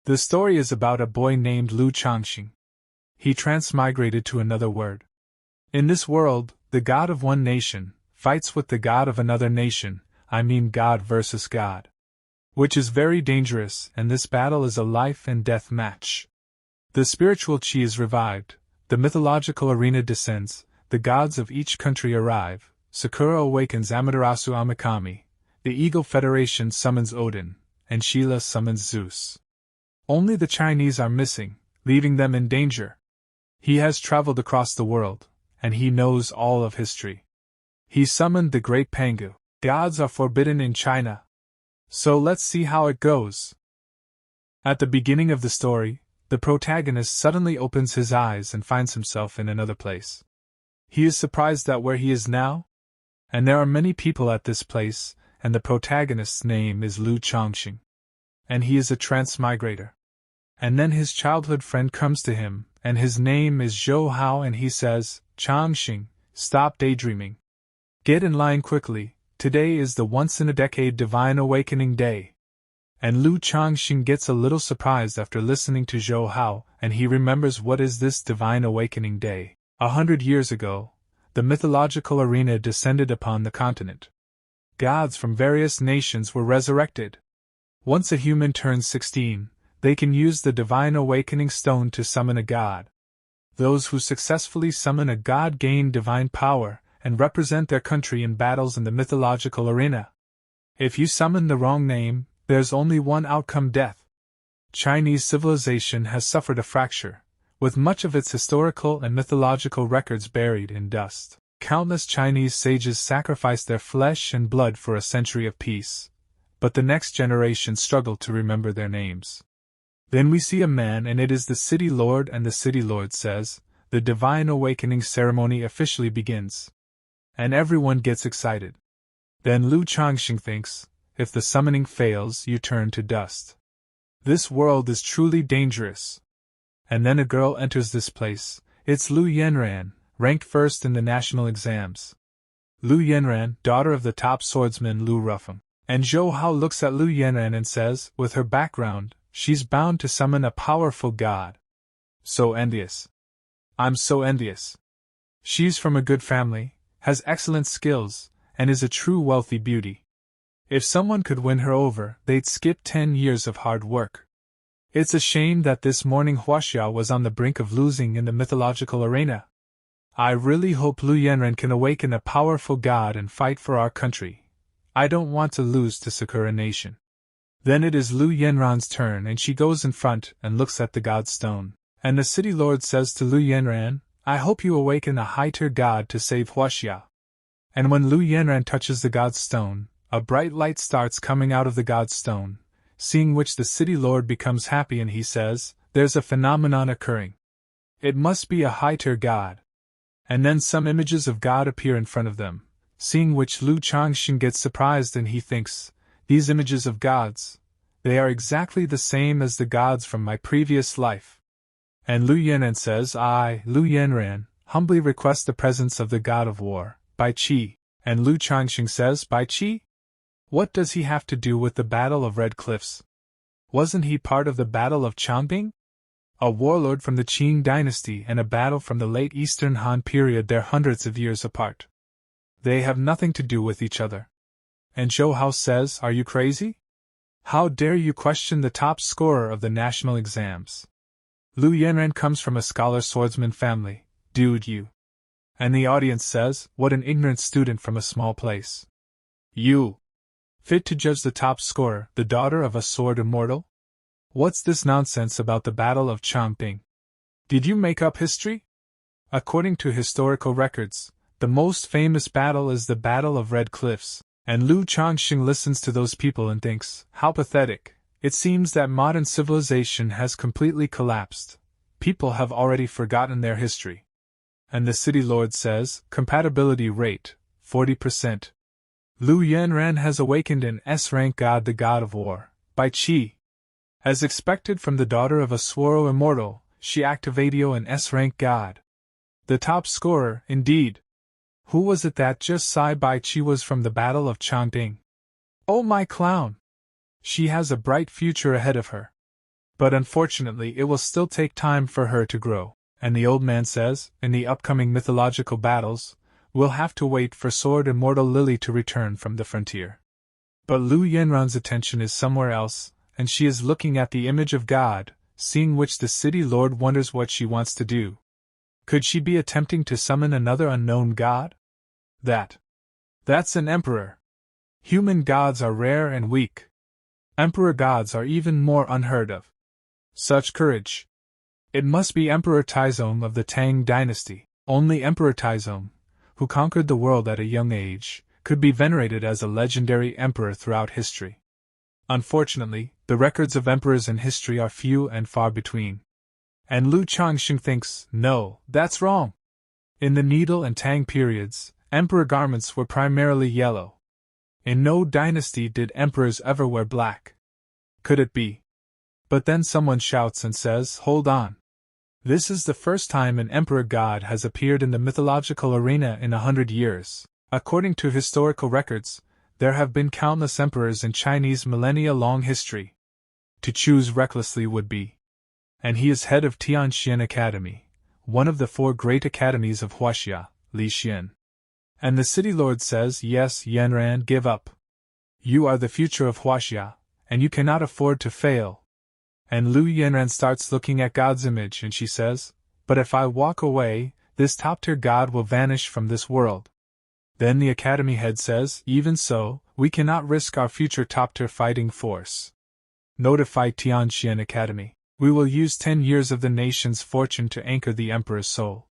The story is about a boy named Lu Changxing. He transmigrated to another world. In this world, the god of one nation fights with the god of another nation, I mean God versus God. Which is very dangerous, and this battle is a life and death match. The spiritual chi is revived, the mythological arena descends, the gods of each country arrive, Sakura awakens Amaterasu Amikami, the Eagle Federation summons Odin, and Sheila summons Zeus. Only the Chinese are missing, leaving them in danger. He has traveled across the world, and he knows all of history. He summoned the great Pangu. Gods are forbidden in China. So let's see how it goes. At the beginning of the story, the protagonist suddenly opens his eyes and finds himself in another place. He is surprised at where he is now, and there are many people at this place, and the protagonist's name is Lu Changxing. And he is a transmigrator. And then his childhood friend comes to him, and his name is Zhou Hao, and he says, Changxing, stop daydreaming. Get in line quickly, today is the once-in-a-decade Divine Awakening Day. And Lu Changxing gets a little surprised after listening to Zhou Hao, and he remembers what is this Divine Awakening Day. 100 years ago, the mythological arena descended upon the continent. Gods from various nations were resurrected. Once a human turns 16, they can use the Divine Awakening Stone to summon a god. Those who successfully summon a god gain divine power and represent their country in battles in the mythological arena. If you summon the wrong name, there's only one outcome: death. Chinese civilization has suffered a fracture, with much of its historical and mythological records buried in dust. Countless Chinese sages sacrificed their flesh and blood for a century of peace, but the next generation struggled to remember their names. Then we see a man, and it is the city lord, and the city lord says, the Divine Awakening ceremony officially begins. And everyone gets excited. Then Lu Changxing thinks, if the summoning fails, you turn to dust. This world is truly dangerous. And then a girl enters this place. It's Lu Yanran, ranked first in the national exams. Lu Yanran, daughter of the top swordsman Lu Rufeng. And Zhou Hao looks at Lu Yanran and says, with her background, she's bound to summon a powerful god. So envious. I'm so envious. She's from a good family, has excellent skills, and is a true wealthy beauty. If someone could win her over, they'd skip 10 years of hard work. It's a shame that this morning Huaxia was on the brink of losing in the mythological arena. I really hope Lu Yanran can awaken a powerful god and fight for our country. I don't want to lose to Sakura Nation. Then it is Lu Yanran's turn, and she goes in front and looks at the god stone. And the city lord says to Lu Yanran, I hope you awaken a high-tier god to save Huaxia. And when Lu Yanran touches the god stone, a bright light starts coming out of the god stone, seeing which the city lord becomes happy, and he says, there's a phenomenon occurring. It must be a high-tier god. And then some images of God appear in front of them, seeing which Lu Changxing gets surprised, and he thinks, these images of gods, they are exactly the same as the gods from my previous life. And Lu Yanran says, I, Lu Yanran, humbly request the presence of the god of war, Bai Qi. And Lu Changxing says, Bai Qi? What does he have to do with the Battle of Red Cliffs? Wasn't he part of the Battle of Changbing? A warlord from the Qing dynasty and a battle from the late Eastern Han period, they're hundreds of years apart. They have nothing to do with each other. And Zhou Hao says, are you crazy? How dare you question the top scorer of the national exams? Lu Yanran comes from a scholar swordsman family, dude you. And the audience says, what an ignorant student from a small place. You. Fit to judge the top scorer, the daughter of a sword immortal? What's this nonsense about the Battle of Changbing? Did you make up history? According to historical records, the most famous battle is the Battle of Red Cliffs, and Lu Changxing listens to those people and thinks, how pathetic. It seems that modern civilization has completely collapsed. People have already forgotten their history. And the city lord says, compatibility rate, 40%. Lu Yanran has awakened an S-rank god, the god of war, Bai Qi. As expected from the daughter of a Swaro immortal, she activated an S-rank god. The top scorer, indeed. Who was it that just said Bai Qi was from the Battle of Changbing? Oh my clown! She has a bright future ahead of her. But unfortunately it will still take time for her to grow, and the old man says, in the upcoming mythological battles, we'll have to wait for Sword Immortal Lily to return from the frontier. But Lu Yanran's attention is somewhere else, and she is looking at the image of God, seeing which the city lord wonders what she wants to do. Could she be attempting to summon another unknown god? That's an emperor. Human gods are rare and weak. Emperor gods are even more unheard of. Such courage. It must be Emperor Taizong of the Tang dynasty. Only Emperor Taizong, who conquered the world at a young age, could be venerated as a legendary emperor throughout history. Unfortunately, the records of emperors in history are few and far between. And Lu Changxing thinks, no, that's wrong. In the Needle and Tang periods, emperor garments were primarily yellow. In no dynasty did emperors ever wear black. Could it be? But then someone shouts and says, hold on. This is the first time an emperor god has appeared in the mythological arena in 100 years. According to historical records, there have been countless emperors in Chinese millennia-long history. To choose recklessly would be. And he is head of Tianxian Academy, one of the 4 great academies of Huaxia, Li Xian. And the city lord says, yes, Yanran, give up. You are the future of Huaxia, and you cannot afford to fail. And Lu Yanran starts looking at God's image and she says, but if I walk away, this top-tier God will vanish from this world. Then the academy head says, even so, we cannot risk our future top-tier fighting force. Notify Tianxian Academy. We will use 10 years of the nation's fortune to anchor the emperor's soul.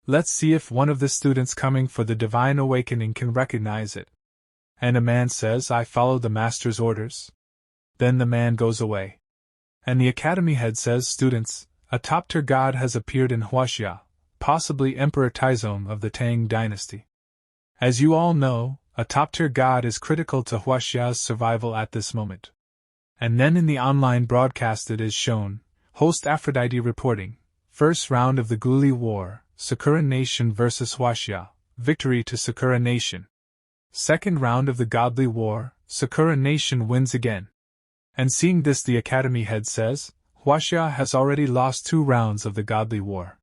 Let's see if one of the students coming for the divine awakening can recognize it. And a man says, I follow the master's orders. Then the man goes away. And the academy head says, students, a top-tier god has appeared in Huaxia, possibly Emperor Taizong of the Tang dynasty. As you all know, a top-tier god is critical to Huaxia's survival at this moment. And then in the online broadcast it is shown, host Aphrodite reporting, first round of the Guli War, Sakura Nation vs Huaxia, victory to Sakura Nation. Second round of the Godly War, Sakura Nation wins again. And seeing this the academy head says, Huaxia has already lost 2 rounds of the Godly War.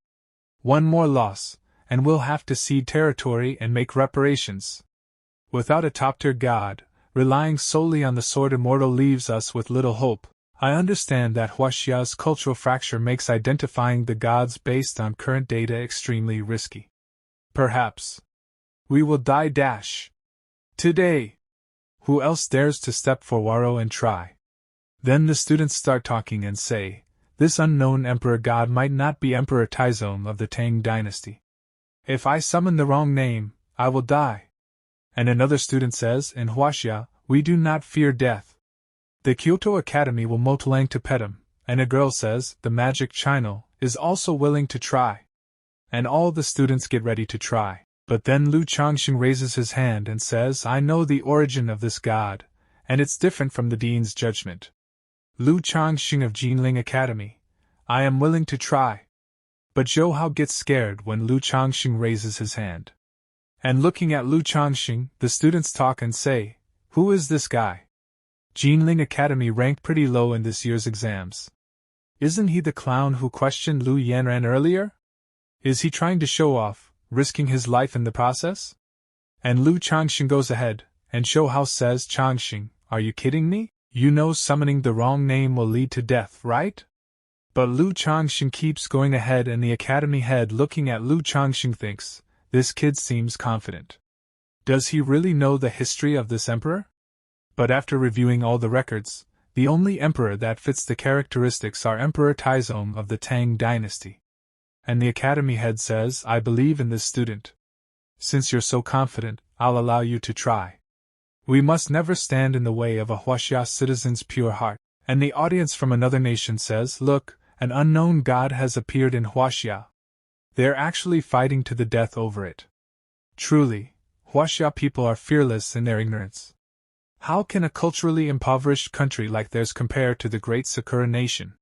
One more loss, and we'll have to cede territory and make reparations. Without a top-tier god, relying solely on the Sword Immortal leaves us with little hope. I understand that Huaxia's cultural fracture makes identifying the gods based on current data extremely risky. Perhaps we will die today. Who else dares to step forward and try? Then the students start talking and say, this unknown emperor god might not be Emperor Taizong of the Tang dynasty. If I summon the wrong name, I will die. And another student says, in Huaxia, we do not fear death. The Kyoto Academy will motolang to pet him, and a girl says, the magic Chino is also willing to try. And all the students get ready to try. But then Lu Changxing raises his hand and says, I know the origin of this god, and it's different from the dean's judgment. Lu Changxing of Jinling Academy, I am willing to try. But Zhou Hao gets scared when Lu Changxing raises his hand. And looking at Lu Changxing, the students talk and say, who is this guy? Jinling Academy ranked pretty low in this year's exams. Isn't he the clown who questioned Lu Yanran earlier? Is he trying to show off, risking his life in the process? And Lu Changxing goes ahead, and Zhou Hao says, Changxing, are you kidding me? You know summoning the wrong name will lead to death, right? But Lu Changxing keeps going ahead and the academy head looking at Lu Changxing thinks, this kid seems confident. Does he really know the history of this emperor? But after reviewing all the records, the only emperor that fits the characteristics are Emperor Taizong of the Tang dynasty. And the academy head says, I believe in this student. Since you're so confident, I'll allow you to try. We must never stand in the way of a Huaxia citizen's pure heart. And the audience from another nation says, look, an unknown god has appeared in Huaxia. They're actually fighting to the death over it. Truly, Huaxia people are fearless in their ignorance. How can a culturally impoverished country like theirs compare to the great Sakura nation?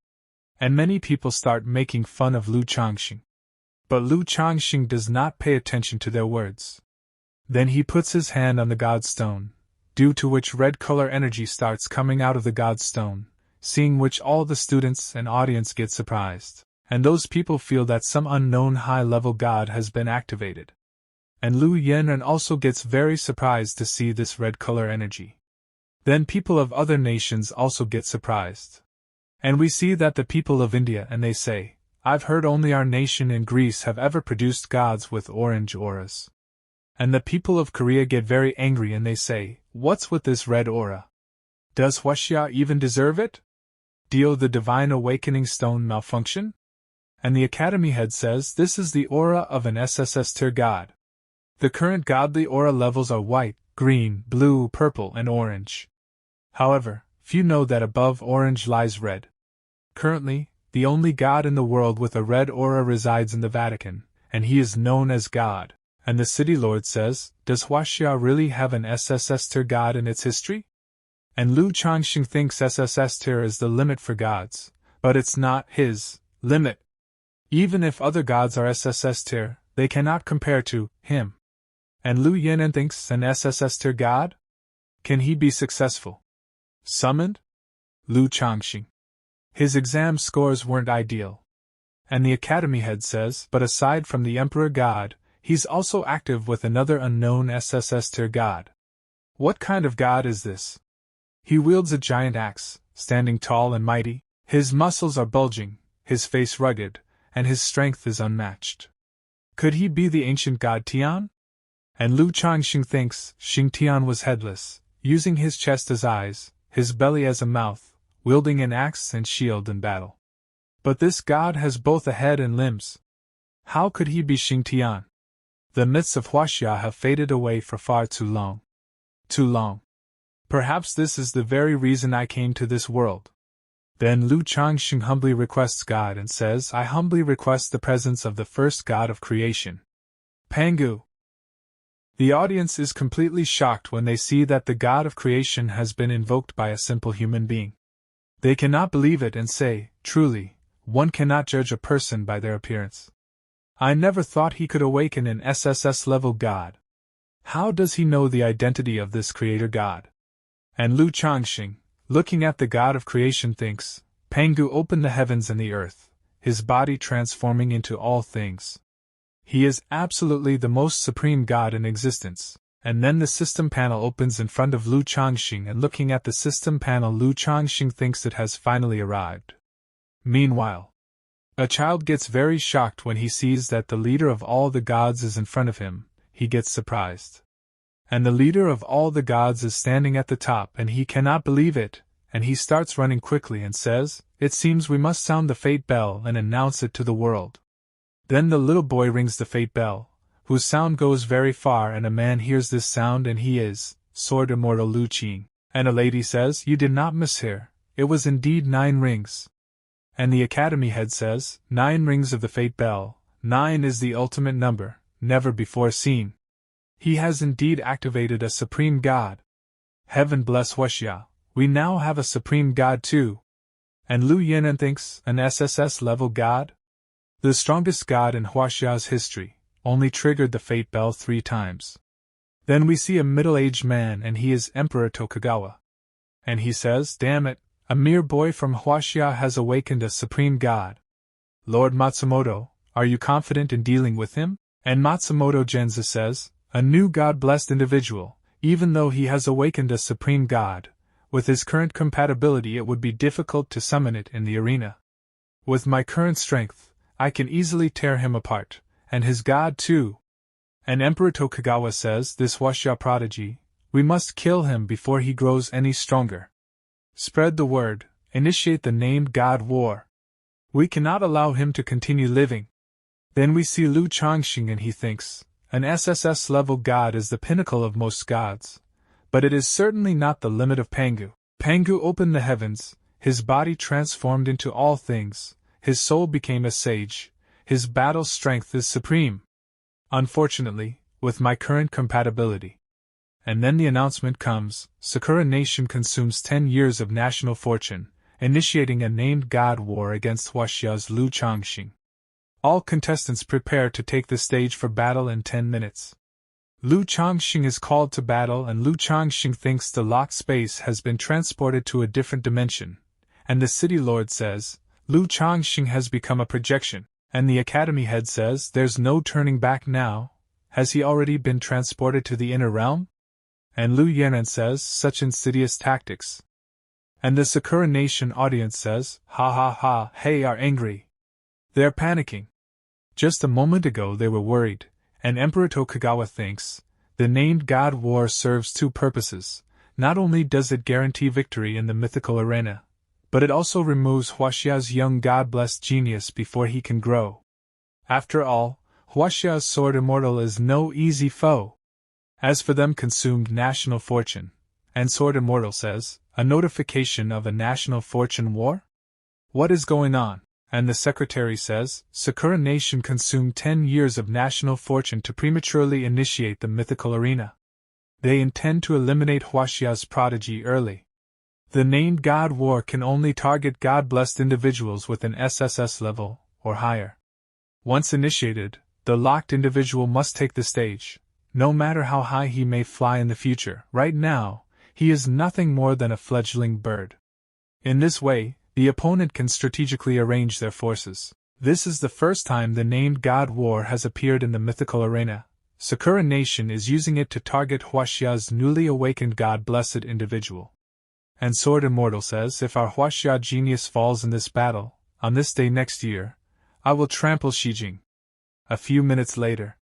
And many people start making fun of Lu Changxing. But Lu Changxing does not pay attention to their words. Then he puts his hand on the god stone, due to which red color energy starts coming out of the god stone, seeing which all the students and audience get surprised, and those people feel that some unknown high-level god has been activated. And Lu Yanren also gets very surprised to see this red color energy. Then people of other nations also get surprised. And we see that the people of India and they say, I've heard only our nation and Greece have ever produced gods with orange auras. And the people of Korea get very angry and they say, what's with this red aura? Does Hwaxia even deserve it? Dio the divine awakening stone malfunction? And the academy head says this is the aura of an SSS tier god. The current godly aura levels are white, green, blue, purple, and orange. However, few know that above orange lies red. Currently, the only god in the world with a red aura resides in the Vatican, and he is known as God. And the city lord says, does Hwaxia really have an SSS tier god in its history? And Lu Changxing thinks SSS tier is the limit for gods, but it's not his limit. Even if other gods are SSS tier, they cannot compare to him. And Lu Yanren thinks an SSS tier god? Can he be successful? Summoned? Lu Changxing. His exam scores weren't ideal. And the academy head says, but aside from the emperor god, he's also active with another unknown SSS tier god. What kind of god is this? He wields a giant axe, standing tall and mighty, his muscles are bulging, his face rugged, and his strength is unmatched. Could he be the ancient god Tian? And Lu Changxing thinks Xing was headless, using his chest as eyes, his belly as a mouth, wielding an axe and shield in battle. But this god has both a head and limbs. How could he be Xing? The myths of Hwaxia have faded away for far too long. Too long. Perhaps this is the very reason I came to this world. Then Lu Changxing humbly requests God and says, I humbly request the presence of the first god of creation. Pangu. The audience is completely shocked when they see that the god of creation has been invoked by a simple human being. They cannot believe it and say, truly, one cannot judge a person by their appearance. I never thought he could awaken an SSS-level god. How does he know the identity of this creator god? And Lu Changxing, looking at the god of creation, thinks, Pangu opened the heavens and the earth, his body transforming into all things. He is absolutely the most supreme god in existence. And then the system panel opens in front of Lu Changxing, and looking at the system panel, Lu Changxing thinks it has finally arrived. Meanwhile, a child gets very shocked when he sees that the leader of all the gods is in front of him. He gets surprised. And the leader of all the gods is standing at the top, and he cannot believe it, and he starts running quickly and says, it seems we must sound the fate bell and announce it to the world. Then the little boy rings the fate bell, whose sound goes very far, and a man hears this sound, and he is Sword Immortal Lu Qing. And a lady says, you did not mishear, it was indeed 9 rings. And the academy head says, 9 rings of the fate bell, 9 is the ultimate number, never before seen. He has indeed activated a supreme god. Heaven bless Hwaxia, we now have a supreme god too. And Lu Yanren thinks, an SSS-level god? The strongest god in Hwaxia's history, only triggered the fate bell 3 times. Then we see a middle-aged man, and he is Emperor Tokugawa. And he says, damn it, a mere boy from Hwaxia has awakened a supreme god. Lord Matsumoto, are you confident in dealing with him? And Matsumoto Genza says, a new god-blessed individual, even though he has awakened a supreme god, with his current compatibility it would be difficult to summon it in the arena. With my current strength, I can easily tear him apart, and his god too. And Emperor Tokugawa says, this Hwaxia prodigy, we must kill him before he grows any stronger. Spread the word, initiate the named god war. We cannot allow him to continue living. Then we see Lu Changxing, and he thinks, an SSS-level god is the pinnacle of most gods, but it is certainly not the limit of Pangu. Pangu opened the heavens, his body transformed into all things, his soul became a sage, his battle strength is supreme. Unfortunately, with my current compatibility. And then the announcement comes, Sakura Nation consumes 10 years of national fortune, initiating a named god war against Hwaxia's Lu Changxing. All contestants prepare to take the stage for battle in 10 minutes. Lu Changxing is called to battle, and Lu Changxing thinks the locked space has been transported to a different dimension, And the city lord says, Lu Changxing has become a projection. And the academy head says, there's no turning back now. Has he already been transported to the inner realm? And Lu Yanran says, such insidious tactics. And the Sakura Nation audience says, ha ha ha, hey, are angry. They're panicking. Just a moment ago they were worried, and Emperor Tokugawa thinks, the named God War serves two purposes. Not only does it guarantee victory in the mythical arena, but it also removes Huaxia's young god-blessed genius before he can grow. After all, Huaxia's sword immortal is no easy foe. As for them consumed national fortune, and Sword Immortal says, a notification of a national fortune war? What is going on? And the secretary says, Sakura Nation consumed 10 years of national fortune to prematurely initiate the mythical arena. They intend to eliminate Huaxia's prodigy early. The named God War can only target God-blessed individuals with an SSS level, or higher. Once initiated, the locked individual must take the stage, no matter how high he may fly in the future. Right now, he is nothing more than a fledgling bird. In this way, the opponent can strategically arrange their forces. This is the first time the named God War has appeared in the mythical arena. Sakura Nation is using it to target Huaxia's newly awakened God-blessed individual. And Sword Immortal says, if our Huaxia genius falls in this battle, on this day next year, I will trample Shijing. A few minutes later.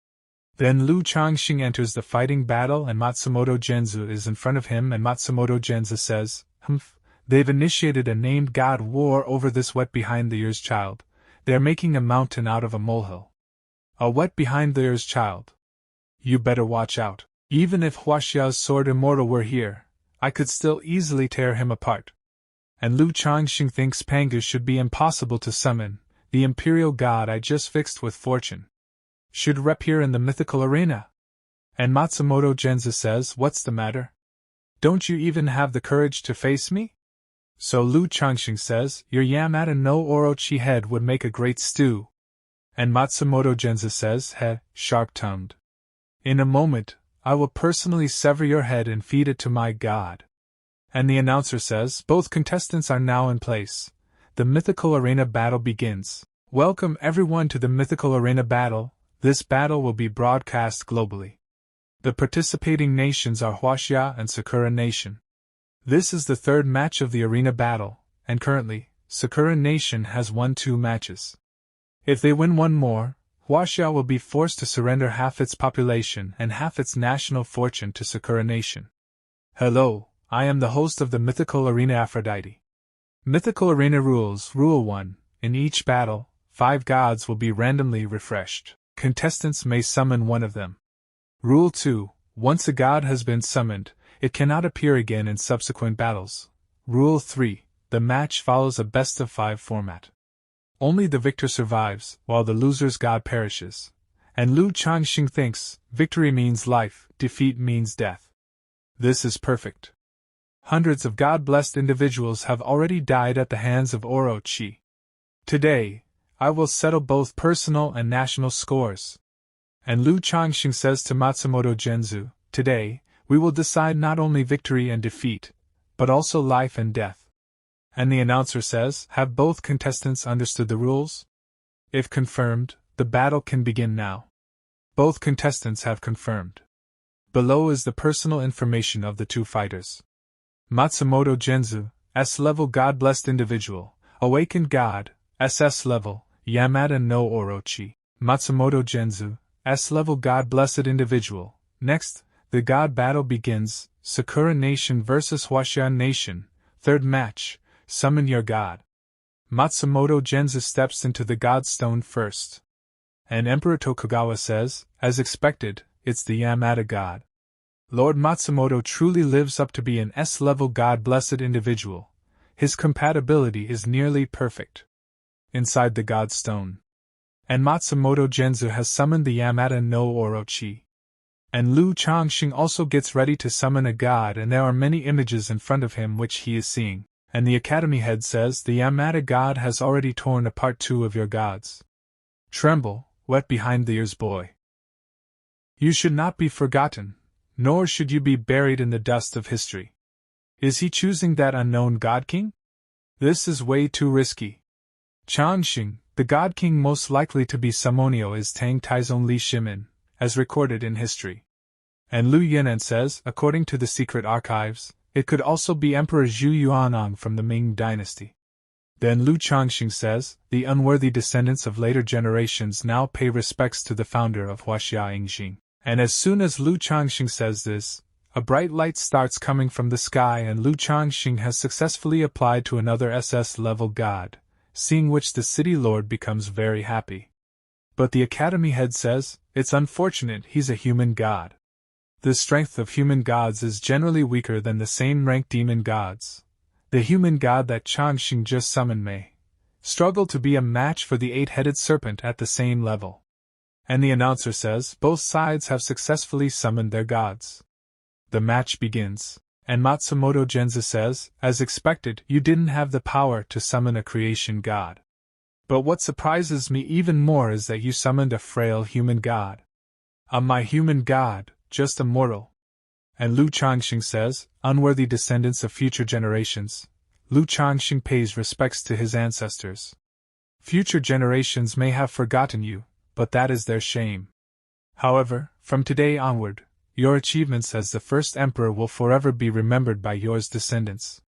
Then Lu Changxing enters the fighting battle and Matsumoto Genzu is in front of him and Matsumoto Genzu says, Humph, they've initiated a named God War over this wet behind the ears child. They're making a mountain out of a molehill. A wet behind the ears child. You better watch out. Even if Huaxia's Sword Immortal were here, I could still easily tear him apart. And Lu Changxing thinks Pangu should be impossible to summon, the imperial god I just fixed with fortune. Should rep here in the mythical arena. And Matsumoto Genzu says, what's the matter? Don't you even have the courage to face me? So Lu Changxing says, your Yamada no Orochi head would make a great stew. And Matsumoto Genzu says, sharp-tongued. In a moment, I will personally sever your head and feed it to my god. And the announcer says, both contestants are now in place. The mythical arena battle begins. Welcome everyone to the mythical arena battle. This battle will be broadcast globally. The participating nations are Huaxia and Sakura Nation. This is the third match of the arena battle, and currently, Sakura Nation has won 2 matches. If they win one more, Huaxia will be forced to surrender half its population and half its national fortune to Sakura Nation. Hello, I am the host of the Mythical Arena Aphrodite. Mythical Arena rules. Rule 1. In each battle, 5 gods will be randomly refreshed. Contestants may summon one of them. Rule 2. Once a god has been summoned, it cannot appear again in subsequent battles. Rule 3. The match follows a best-of-5 format. Only the victor survives, while the loser's god perishes. And Lu Changxing thinks, victory means life, defeat means death. This is perfect. Hundreds of god-blessed individuals have already died at the hands of Orochi. Today, I will settle both personal and national scores. And Lu Changxing says to Matsumoto Genzu, today, we will decide not only victory and defeat, but also life and death. And the announcer says, have both contestants understood the rules? If confirmed, the battle can begin now. Both contestants have confirmed. Below is the personal information of the 2 fighters. Matsumoto Genzu, S-level God-blessed individual, awakened god, SS level, Yamada no Orochi. Matsumoto Genzu, S-level God-blessed individual. Next, the god battle begins, Sakura Nation vs Huaxia Nation, 3rd match, summon your god. Matsumoto Genzu steps into the god stone first. And Emperor Tokugawa says, as expected, it's the Yamada god. Lord Matsumoto truly lives up to be an S-level God-blessed individual. His compatibility is nearly perfect. Inside the god stone. And Matsumoto Genzu has summoned the Yamada no Orochi. And Lu Changxing also gets ready to summon a god, and there are many images in front of him which he is seeing. And the academy head says the Yamada god has already torn apart 2 of your gods. Tremble, wet behind the ears boy. You should not be forgotten, nor should you be buried in the dust of history. Is he choosing that unknown god king? This is way too risky. Changxing, the god king most likely to be Samonio, is Tang Tai's only Shimin, as recorded in history. And Lu Yinan says, according to the secret archives, it could also be Emperor Zhu Yuanong from the Ming dynasty. Then Lu Changxing says, the unworthy descendants of later generations now pay respects to the founder of Huaxia Yingjing. And as soon as Lu Changxing says this, a bright light starts coming from the sky, and Lu Changxing has successfully applied to another SS-level god, seeing which the city lord becomes very happy. But the academy head says, it's unfortunate he's a human god. The strength of human gods is generally weaker than the same rank demon gods. The human god that Changxing just summoned may struggle to be a match for the eight-headed serpent at the same level. And the announcer says both sides have successfully summoned their gods. The match begins, and Matsumoto Genza says, as expected, you didn't have the power to summon a creation god. But what surprises me even more is that you summoned a frail human god. My human god, just a mortal. And Lu Changxing says, unworthy descendants of future generations. Lu Changxing pays respects to his ancestors. Future generations may have forgotten you, but that is their shame. However, from today onward, your achievements as the first emperor will forever be remembered by yours descendants.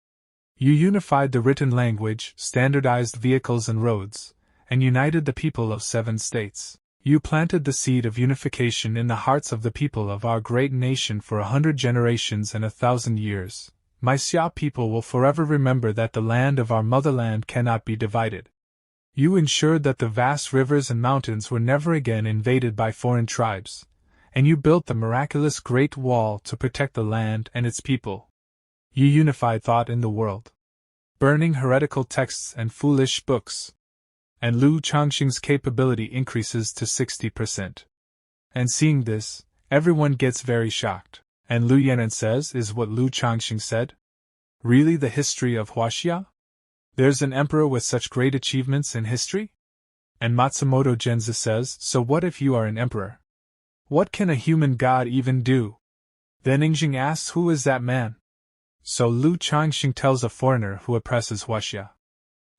You unified the written language, standardized vehicles and roads, and united the people of 7 states. You planted the seed of unification in the hearts of the people of our great nation for 100 generations and 1,000 years. My Xia people will forever remember that the land of our motherland cannot be divided. You ensured that the vast rivers and mountains were never again invaded by foreign tribes, and you built the miraculous Great Wall to protect the land and its people. You unified thought in the world, burning heretical texts and foolish books. And Lu Changxing's capability increases to 60%. And seeing this, everyone gets very shocked. And Lu Yinan says, is what Lu Changxing said really the history of Huaxia? There's an emperor with such great achievements in history? And Matsumoto Genza says, so what if you are an emperor? What can a human god even do? Then Yingjing asks, who is that man? So Lu Changxing tells a foreigner who oppresses Huaxia.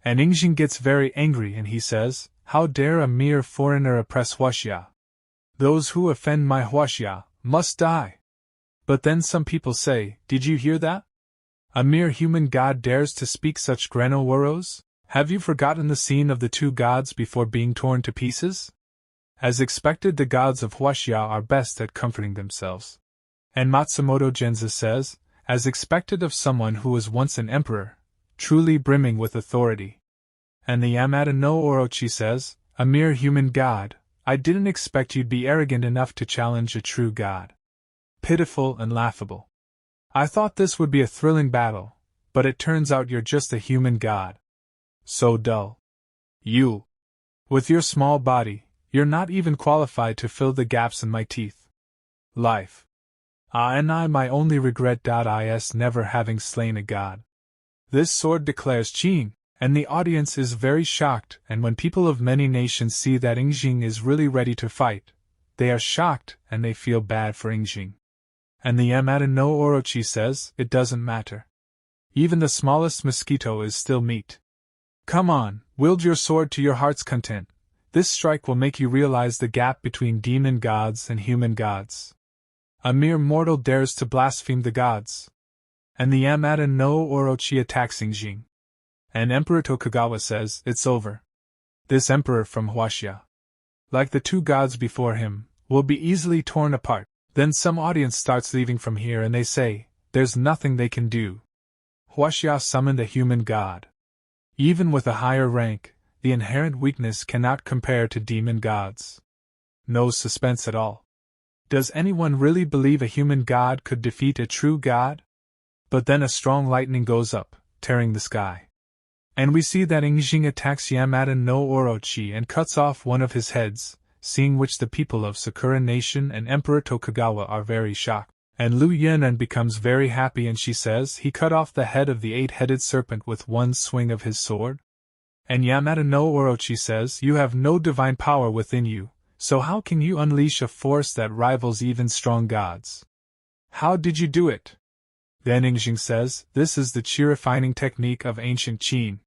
And Yingjing gets very angry and he says, how dare a mere foreigner oppress Huaxia? Those who offend my Huaxia must die. But then some people say, did you hear that? A mere human god dares to speak such granowaros? Have you forgotten the scene of the 2 gods before being torn to pieces? As expected, the gods of Huaxia are best at comforting themselves. And Matsumoto Genza says, as expected of someone who was once an emperor, truly brimming with authority. And the Yamada no Orochi says, a mere human god, I didn't expect you'd be arrogant enough to challenge a true god. Pitiful and laughable. I thought this would be a thrilling battle, but it turns out you're just a human god. So dull. You. With your small body, you're not even qualified to fill the gaps in my teeth. Life. And I my only regret is never having slain a god. This sword declares Qing, and the audience is very shocked, and when people of many nations see that Yingjing is really ready to fight, they are shocked and they feel bad for Yingjing. And the Yamada no Orochi says, it doesn't matter. Even the smallest mosquito is still meat. Come on, wield your sword to your heart's content. This strike will make you realize the gap between demon gods and human gods. A mere mortal dares to blaspheme the gods. And the Yamada no Orochi attacks Yingjing. And Emperor Tokugawa says, it's over. This emperor from Huaxia, like the 2 gods before him, will be easily torn apart. Then some audience starts leaving from here and they say, there's nothing they can do. Huaxia summoned a human god. Even with a higher rank, the inherent weakness cannot compare to demon gods. No suspense at all. Does anyone really believe a human god could defeat a true god? But then a strong lightning goes up, tearing the sky. And we see that Yingjing attacks Yamada no Orochi and cuts off one of his heads, seeing which the people of Sakura Nation and Emperor Tokugawa are very shocked. And Lu Yinan becomes very happy and she says he cut off the head of the 8-headed serpent with one swing of his sword. And Yamada no Orochi says, you have no divine power within you, so how can you unleash a force that rivals even strong gods? How did you do it? Then Yingjing says, this is the qi refining technique of ancient Qin.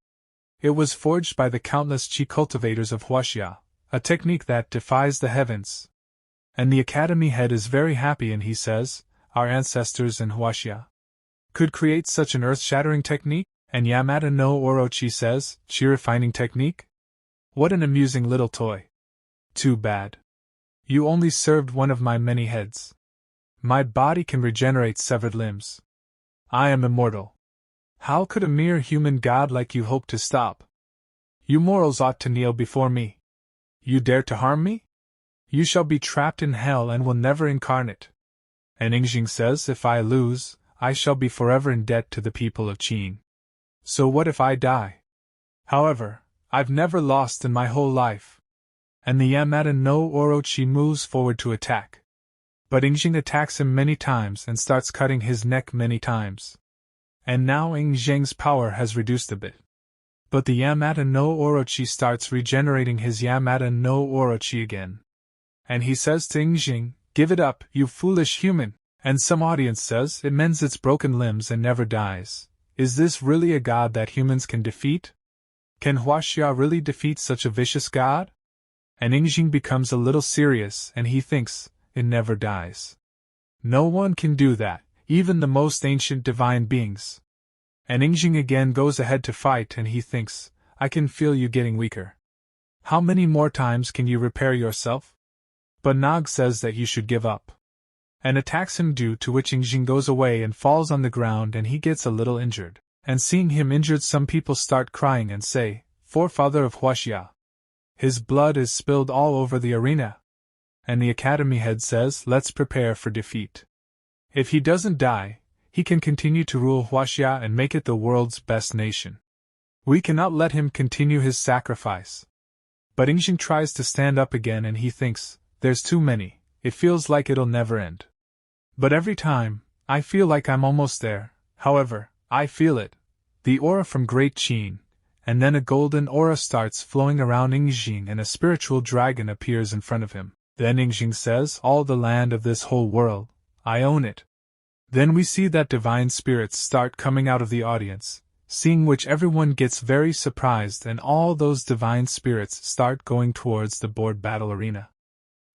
It was forged by the countless qi cultivators of Huaxia, a technique that defies the heavens. And the academy head is very happy and he says, our ancestors in Huaxia could create such an earth-shattering technique? And Yamada no Orochi says, qi refining technique? What an amusing little toy. Too bad. You only served one of my many heads. My body can regenerate severed limbs. I am immortal. How could a mere human god like you hope to stop? You mortals ought to kneel before me. You dare to harm me? You shall be trapped in hell and will never incarnate. And Yingjing says, if I lose, I shall be forever in debt to the people of Qin. So what if I die? However, I've never lost in my whole life. And the Yamada no Orochi moves forward to attack. But Yingjing attacks him many times and starts cutting his neck many times. And now Yingjing's power has reduced a bit. But the Yamada no Orochi starts regenerating his Yamada no Orochi again. And he says to Yingjing, give it up, you foolish human. And some audience says, it mends its broken limbs and never dies. Is this really a god that humans can defeat? Can Huaxia really defeat such a vicious god? And Yingjing becomes a little serious and he thinks, it never dies. No one can do that, even the most ancient divine beings. And Yingjing again goes ahead to fight and he thinks, I can feel you getting weaker. How many more times can you repair yourself? But Nog says that you should give up. And attacks him, due to which Yingjing goes away and falls on the ground and he gets a little injured. And seeing him injured, some people start crying and say, forefather of Huaxia. His blood is spilled all over the arena. And the academy head says, let's prepare for defeat. If he doesn't die, he can continue to rule Huaxia and make it the world's best nation. We cannot let him continue his sacrifice. But Yingjing tries to stand up again and he thinks, there's too many, it feels like it'll never end. But every time, I feel like I'm almost there. However, I feel it. The aura from Great Qin. And then a golden aura starts flowing around Yingjing and a spiritual dragon appears in front of him. Then Yingjing says, all the land of this whole world, I own it. Then we see that divine spirits start coming out of the audience, seeing which everyone gets very surprised and all those divine spirits start going towards the board battle arena.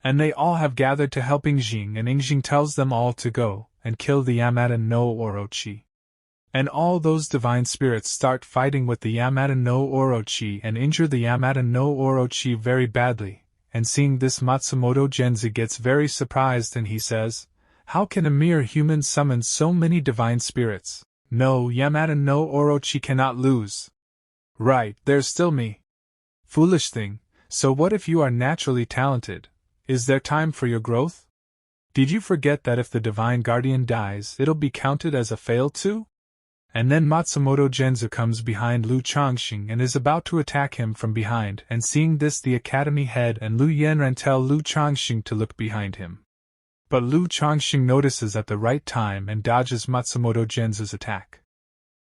And they all have gathered to help Yingjing and Yingjing tells them all to go and kill the Yamada no Orochi. And all those divine spirits start fighting with the Yamada no Orochi and injure the Yamada no Orochi very badly, and seeing this Matsumoto Genzi gets very surprised and he says, how can a mere human summon so many divine spirits? No, Yamada no Orochi cannot lose. Right, there's still me. Foolish thing, so what if you are naturally talented? Is there time for your growth? Did you forget that if the divine guardian dies, it'll be counted as a fail too? And then Matsumoto Genzu comes behind Lu Changxing and is about to attack him from behind, and seeing this the academy head and Lu Yanran tell Lu Changxing to look behind him. But Lu Changxing notices at the right time and dodges Matsumoto Genzu's attack.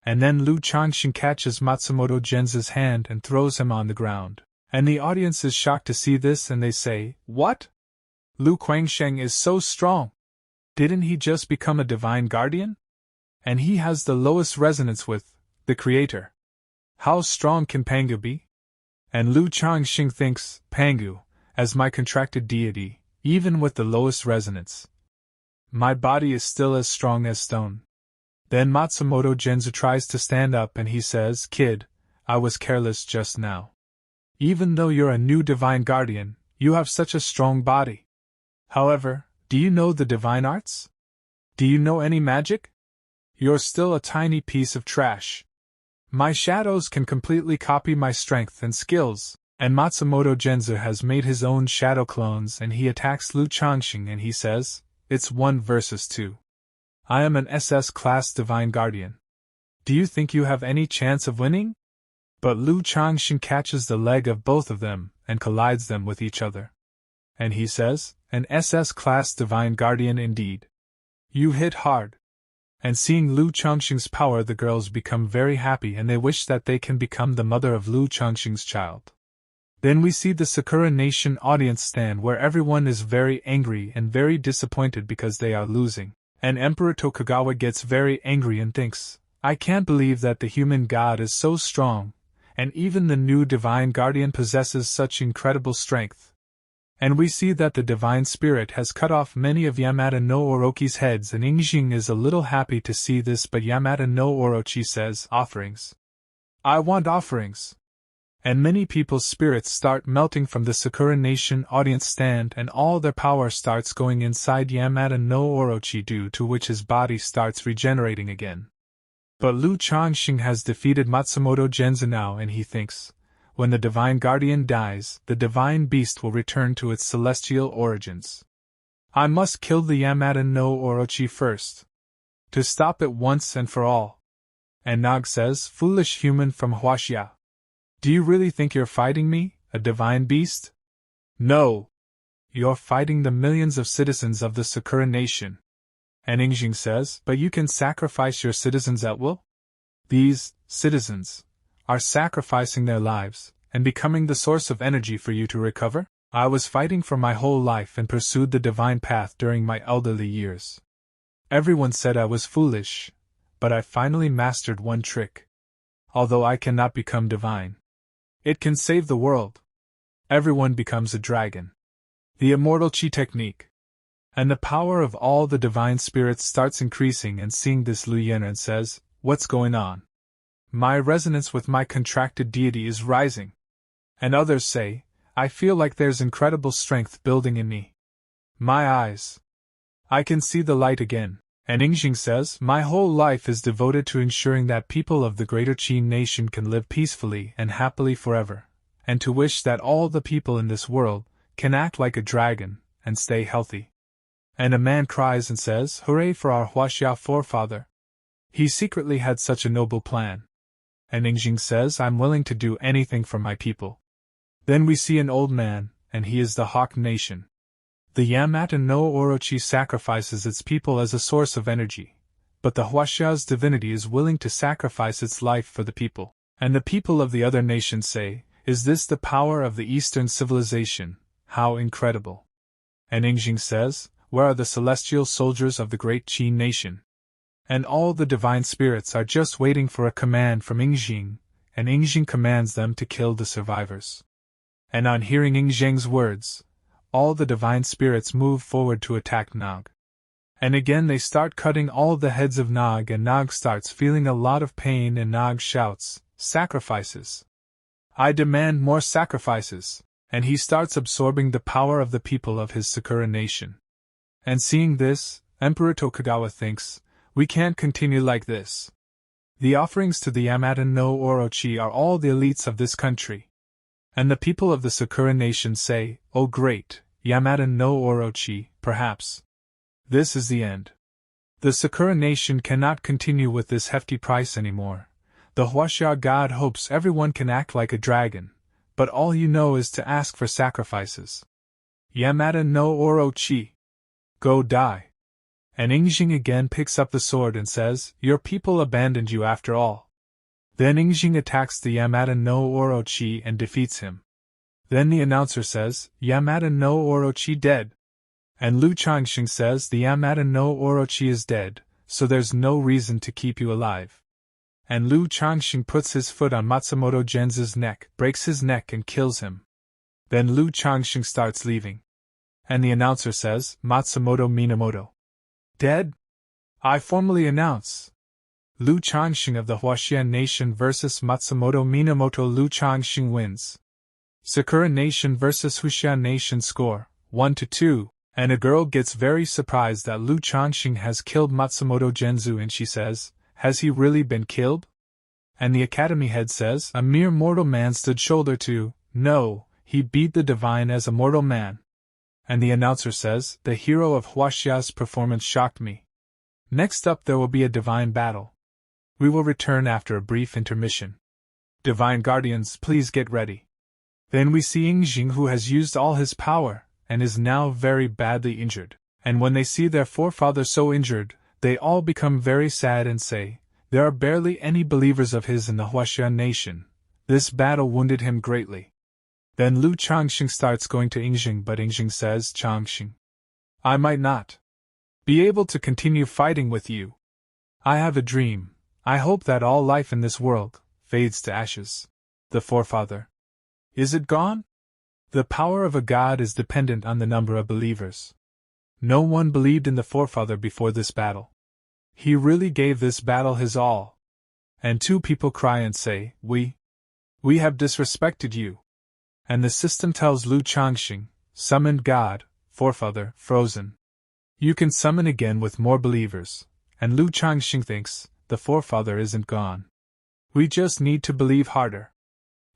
And then Lu Changxing catches Matsumoto Genzu's hand and throws him on the ground. And the audience is shocked to see this and they say, what? Lu Quangsheng is so strong. Didn't he just become a divine guardian? And he has the lowest resonance with the Creator. How strong can Pangu be? And Lu Changxing thinks, Pangu, as my contracted deity, even with the lowest resonance, my body is still as strong as stone. Then Matsumoto Genzu tries to stand up and he says, kid, I was careless just now. Even though you're a new divine guardian, you have such a strong body. However, do you know the divine arts? Do you know any magic? You're still a tiny piece of trash. My shadows can completely copy my strength and skills, and Matsumoto Genzu has made his own shadow clones and he attacks Lu Changxing and he says, it's 1 versus 2. I am an SS class divine guardian. Do you think you have any chance of winning? But Lu Changxing catches the leg of both of them and collides them with each other. And he says, an SS class divine guardian indeed. You hit hard. And seeing Lu Changxing's power, the girls become very happy and they wish that they can become the mother of Lu Changxing's child. Then we see the Sakura Nation audience stand where everyone is very angry and very disappointed because they are losing. And Emperor Tokugawa gets very angry and thinks, I can't believe that the human god is so strong, and even the new divine guardian possesses such incredible strength. And we see that the divine spirit has cut off many of Yamada no Orochi's heads, and Ingjing is a little happy to see this, but Yamada no Orochi says, offerings. I want offerings. And many people's spirits start melting from the Sakura Nation audience stand, and all their power starts going inside Yamada no Orochi, due to which his body starts regenerating again. But Lu Changxing has defeated Matsumoto Genzu now, and he thinks, when the Divine Guardian dies, the Divine Beast will return to its celestial origins. I must kill the Yamada no Orochi first, to stop it once and for all. And Nog says, foolish human from Huaxia. Do you really think you're fighting me, a Divine Beast? No. You're fighting the millions of citizens of the Sakura Nation. And Ingjing says, but you can sacrifice your citizens at will? These citizens are sacrificing their lives and becoming the source of energy for you to recover? I was fighting for my whole life and pursued the divine path during my elderly years. Everyone said I was foolish, but I finally mastered one trick. Although I cannot become divine, it can save the world. Everyone becomes a dragon. The immortal chi technique. And the power of all the divine spirits starts increasing, and seeing this Lu Yanren says, what's going on? My resonance with my contracted deity is rising. And others say, I feel like there's incredible strength building in me. My eyes. I can see the light again. And Ingjing says, my whole life is devoted to ensuring that people of the greater Qin nation can live peacefully and happily forever, and to wish that all the people in this world can act like a dragon and stay healthy. And a man cries and says, hooray for our Huaxia forefather. He secretly had such a noble plan. And Ingjing says, I'm willing to do anything for my people. Then we see an old man, and he is the Hawk Nation. The Yamata no Orochi sacrifices its people as a source of energy, but the Huaxia's divinity is willing to sacrifice its life for the people. And the people of the other nations say, is this the power of the Eastern civilization? How incredible. And Ingjing says, where are the celestial soldiers of the great Qin nation? And all the divine spirits are just waiting for a command from Ingjing, and Ingjing commands them to kill the survivors. And on hearing Ingjing's words, all the divine spirits move forward to attack Nog. And again they start cutting all the heads of Nog, and Nog starts feeling a lot of pain, and Nog shouts, sacrifices. I demand more sacrifices. And he starts absorbing the power of the people of his Sakura nation. And seeing this, Emperor Tokugawa thinks, we can't continue like this. The offerings to the Yamata no Orochi are all the elites of this country. And the people of the Sakura nation say, oh great, Yamata no Orochi, perhaps this is the end. The Sakura nation cannot continue with this hefty price anymore. The Huaxia god hopes everyone can act like a dragon, but all you know is to ask for sacrifices. Yamata no Orochi, go die. And Ingjing again picks up the sword and says, your people abandoned you after all. Then Ingjing attacks the Yamata no Orochi and defeats him. Then the announcer says, Yamata no Orochi dead. And Lu Changxing says, the Yamata no Orochi is dead, so there's no reason to keep you alive. And Lu Changxing puts his foot on Matsumoto Genzu's neck, breaks his neck and kills him. Then Lu Changxing starts leaving. And the announcer says, Matsumoto Minamoto dead? I formally announce, Lu Changxing of the Huaxia Nation vs Matsumoto Minamoto. Lu Changxing wins. Sakura Nation vs Huxia Nation score, 1-2, and a girl gets very surprised that Lu Changxing has killed Matsumoto Genzu, and she says, has he really been killed? And the academy head says, a mere mortal man stood shoulder to, no, he beat the divine as a mortal man. And the announcer says, the hero of Huaxia's performance shocked me. Next up there will be a divine battle. We will return after a brief intermission. Divine Guardians, please get ready. Then we see Ingjing, who has used all his power, and is now very badly injured. And when they see their forefather so injured, they all become very sad and say, there are barely any believers of his in the Huaxia nation. This battle wounded him greatly. Then Lu Changxing starts going to Ingjing, but Ingjing says, Changxing, I might not be able to continue fighting with you. I have a dream. I hope that all life in this world fades to ashes. The forefather. Is it gone? The power of a god is dependent on the number of believers. No one believed in the forefather before this battle. He really gave this battle his all. And two people cry and say, We have disrespected you. And the system tells Lu Changxing, summoned god, forefather, frozen. You can summon again with more believers. And Lu Changxing thinks, the forefather isn't gone. We just need to believe harder.